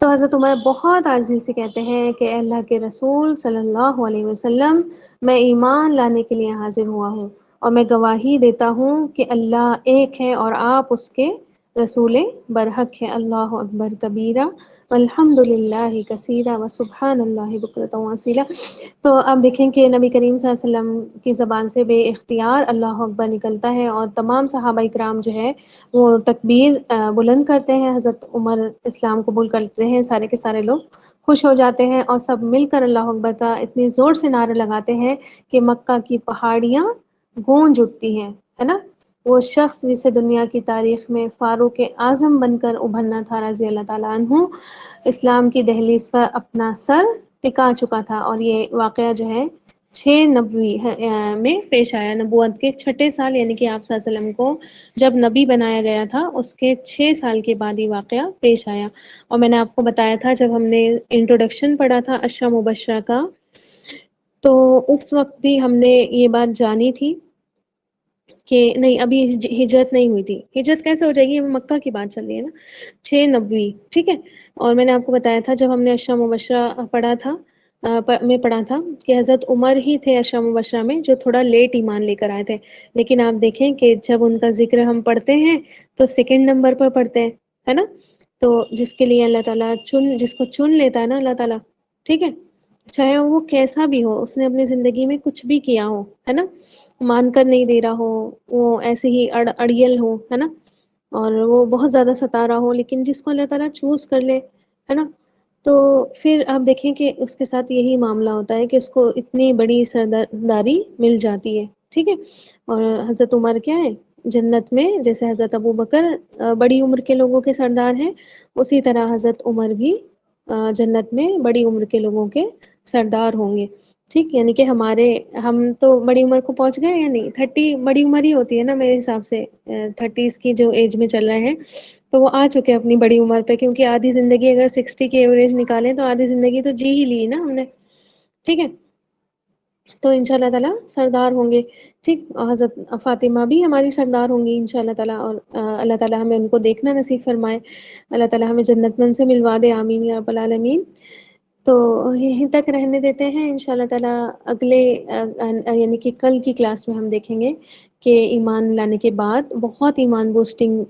تو حضرت عمر بہت عاجزی سے کہتے ہیں کہ اے اللہ کے رسول صلی اللہ علیہ وسلم، میں ایمان لانے کے لیے حاضر ہوا ہوں، اور میں گواہی دیتا ہوں کہ اللہ ایک ہے اور آپ اس کے رسول برحق ہے۔ اللہ اکبر کبیرہ والحمد للہ کثیرہ وسبحان اللہ بکرۃ واصیلہ۔ تو آپ دیکھیں کہ نبی کریم صلی اللہ علیہ وسلم کی زبان سے بے اختیار اللہ اکبر نکلتا ہے، اور تمام صحابہ کرام جو ہے وہ تکبیر بلند کرتے ہیں۔ حضرت عمر اسلام قبول کرتے ہیں، سارے کے سارے لوگ خوش ہو جاتے ہیں، اور سب مل کر اللہ اکبر کا اتنی زور سے نعرے لگاتے ہیں کہ مکہ کی پہاڑیاں گونج اٹھتی ہیں، ہے نا؟ وہ شخص جسے دنیا کی تاریخ میں فاروق اعظم بن کر ابھرنا تھا رضی اللہ تعالیٰ عنہ، اسلام کی دہلیز پر اپنا سر ٹکا چکا تھا۔ اور یہ واقعہ جو ہے 6 نبوی میں پیش آیا، نبوت کے 6 سال، یعنی کہ آپ صلی اللہ علیہ وسلم کو جب نبی بنایا گیا تھا اس کے 6 سال کے بعد یہ واقعہ پیش آیا۔ اور میں نے آپ کو بتایا تھا جب ہم نے انٹروڈکشن پڑھا تھا اشرا مبشرہ کا، تو اس وقت بھی ہم نے یہ بات جانی تھی کہ نہیں ابھی ہجرت نہیں ہوئی تھی۔ ہجرت کیسے ہو جائے گی، مکہ کی بات چل رہی ہے نا، 6 نبوی، ٹھیک ہے۔ اور میں نے آپ کو بتایا تھا جب ہم نے اشرا مبشرہ پڑھا تھا میں پڑھا تھا کہ حضرت عمر ہی تھے اشرا مبشرہ میں جو تھوڑا لیٹ ایمان لے کر آئے تھے، لیکن آپ دیکھیں کہ جب ان کا ذکر ہم پڑھتے ہیں تو 2 نمبر پر پڑھتے ہیں، ہے نا؟ تو جس کے لیے اللہ تعالیٰ جس کو چن لیتا ہے نا اللہ تعالیٰ، ٹھیک ہے، چاہے وہ کیسا بھی ہو، اس نے اپنی زندگی میں کچھ بھی کیا ہو، ہے نا، مان کر نہیں دے رہا ہو، وہ ایسے ہی اڑیل ہو، ہے نا، اور وہ بہت زیادہ ستا رہا ہو، لیکن جس کو اللہ تعالیٰ چوز کر لے، ہے نا، تو پھر آپ دیکھیں کہ اس کے ساتھ یہی معاملہ ہوتا ہے کہ اس کو اتنی بڑی سرداری مل جاتی ہے، ٹھیک ہے۔ اور حضرت عمر کیا ہے جنت میں، جیسے حضرت ابو بکر بڑی عمر کے لوگوں کے سردار ہیں، اسی طرح حضرت عمر بھی جنت میں بڑی عمر کے لوگوں کے سردار ہوں گے، ٹھیک، یعنی کہ ہم تو بڑی عمر کو پہنچ گئے، یعنی 30 بڑی عمر ہی ہوتی ہے نا میرے حساب سے، 30s کی جو ایج میں چل رہے ہیں تو وہ آ چکے اپنی بڑی عمر پہ، کیونکہ آدھی زندگی اگر 60 کی ایوریج نکالیں تو آدھی زندگی تو جی ہی لی نا ہم نے، ٹھیک ہے، تو ان شاء اللہ تعالیٰ سردار ہوں گے، ٹھیک، اور حضرت فاطمہ بھی ہماری سردار ہوں گی ان شاء اللہ تعالیٰ، اور اللہ تعالیٰ ہمیں ان کو دیکھنا نصیب فرمائے، اللہ تعالیٰ ہمیں جنت میں ان سے ملوا دے، آمین یا رب العالمین۔ تو یہیں تک رہنے دیتے ہیں ان شاء اللہ تعالیٰ، اگلے یعنی کہ کل کی کلاس میں ہم دیکھیں گے کہ ایمان لانے کے بعد بہت ایمان بوسٹنگ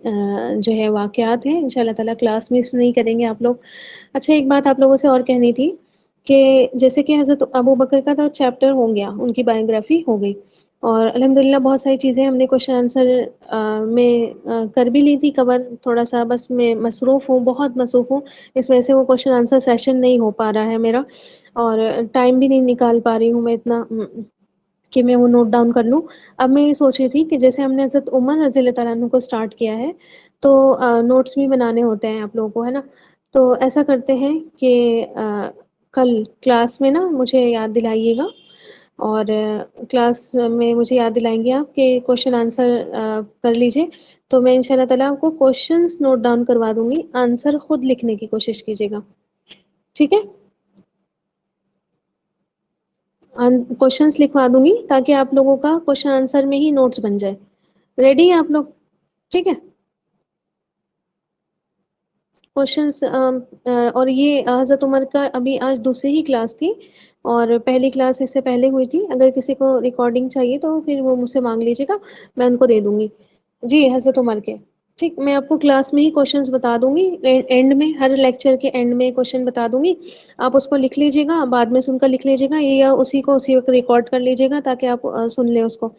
جو ہے واقعات ہیں، ان شاء اللہ تعالیٰ کلاس مس نہیں کریں گے آپ لوگ۔ اچھا ایک بات آپ لوگوں سے اور کہنی تھی کہ جیسے کہ حضرت ابو بکر کا تو چیپٹر ہو گیا، ان کی بایوگرافی ہو گئی، اور الحمدللہ بہت ساری چیزیں ہم نے کوشچن آنسر میں کر بھی لی تھی کور، تھوڑا سا بس میں مصروف ہوں، بہت مصروف ہوں، اس وجہ سے وہ کوشچن آنسر سیشن نہیں ہو پا رہا ہے میرا، اور ٹائم بھی نہیں نکال پا رہی ہوں میں اتنا کہ میں وہ نوٹ ڈاؤن کر لوں۔ اب میں یہ سوچ رہی تھی کہ جیسے ہم نے حضرت عمر رضی اللہ تعالیٰ عنہ کو سٹارٹ کیا ہے تو نوٹس بھی بنانے ہوتے ہیں آپ لوگوں کو، ہے نا، تو ایسا کرتے ہیں کہ کل کلاس میں نا مجھے یاد دلائیے گا، اور کلاس میں مجھے یاد دلائیں گے آپ کہ کوشچن آنسر کر لیجئے، تو میں ان شاء اللہ تعالیٰ آپ کو کوشچنس نوٹ ڈاؤن کروا دوں گی، آنسر خود لکھنے کی کوشش کیجیے گا، ٹھیک ہے، کوشچنس لکھوا دوں گی تاکہ آپ لوگوں کا کوشچن آنسر میں ہی نوٹس بن جائے۔ ریڈی ہیں آپ لوگ؟ ٹھیک ہے، کوشچنس اور یہ حضرت عمر کا ابھی آج دوسری ہی کلاس تھی اور پہلی کلاس اس سے پہلے ہوئی تھی. اگر کسی کو ریکارڈنگ چاہیے تو پھر وہ مجھ سے مانگ لیجیے گا, میں ان کو دے دوں گی. جی حضرت عمر کے. ٹھیک, میں آپ کو کلاس میں ہی کوشچنس بتا دوں گی, اینڈ میں ہر لیکچر کے اینڈ میں کوشچن بتا دوں گی. آپ اس کو لکھ لیجیے گا, بعد میں سن کر لکھ لیجیے گا, یا اسی کو اسی وقت ریکارڈ کر لیجیے گا تاکہ آپ سن لیں اس کو,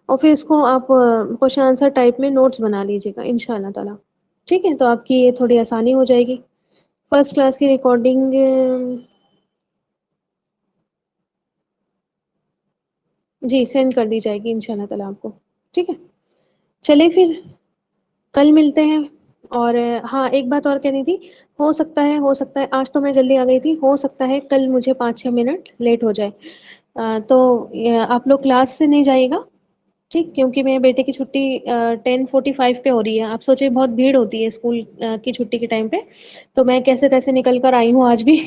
اور پھر اس کو آپ کوشچن آنسر ٹائپ میں نوٹس بنا لیجیے گا ان شاء اللہ تعالیٰ. ٹھیک ہے, تو آپ کی یہ تھوڑی آسانی ہو جائے گی. فرسٹ کلاس کی ریکارڈنگ جی سینڈ کر دی جائے گی ان شاء اللہ تعالیٰ آپ کو. ٹھیک ہے, چلے پھر کل ملتے ہیں. اور ہاں ایک بات اور کہنی تھی, ہو سکتا ہے آج تو میں جلدی آ گئی تھی, ہو سکتا ہے کل مجھے 5-6 منٹ لیٹ ہو جائے. تو آپ لوگ کلاس سے نہیں جائے گا ٹھیک, کیونکہ میرے بیٹے کی چھٹی 10:45 پہ ہو رہی ہے. آپ سوچے بہت بھیڑ ہوتی ہے اسکول کی چھٹی کے ٹائم پہ, تو میں کیسے تیسے نکل کر آئی ہوں آج بھی.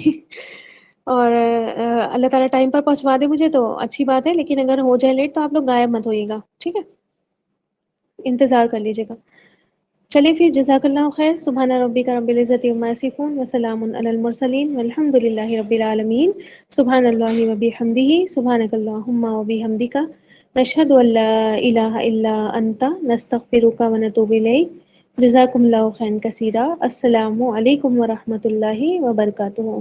اور اللہ تعالیٰ ٹائم پر پہنچوا دے مجھے تو اچھی بات ہے, لیکن اگر ہو جائے لیٹ تو آپ لوگ غائب مت ہوئیے گا. ٹھیک ہے, انتظار کر لیجیے گا. چلیے پھر, جزاک اللہ خیر. سبحان ربک رب العزۃ عما یصفون وسلام علی المرسلین والحمد للہ رب العالمین. سبحان اللہ و بحمدہ, سبحانک اللہم و بحمدک, نشہد ان لا الہ الا انت, نستغفرک و نتوب الیک. جزاکم اللہ خیرا کثیرا. السلام علیکم ورحمۃ اللہ وبرکاتہ.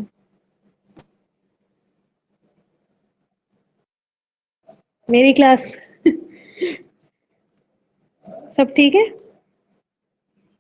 میری کلاس سب ٹھیک ہے.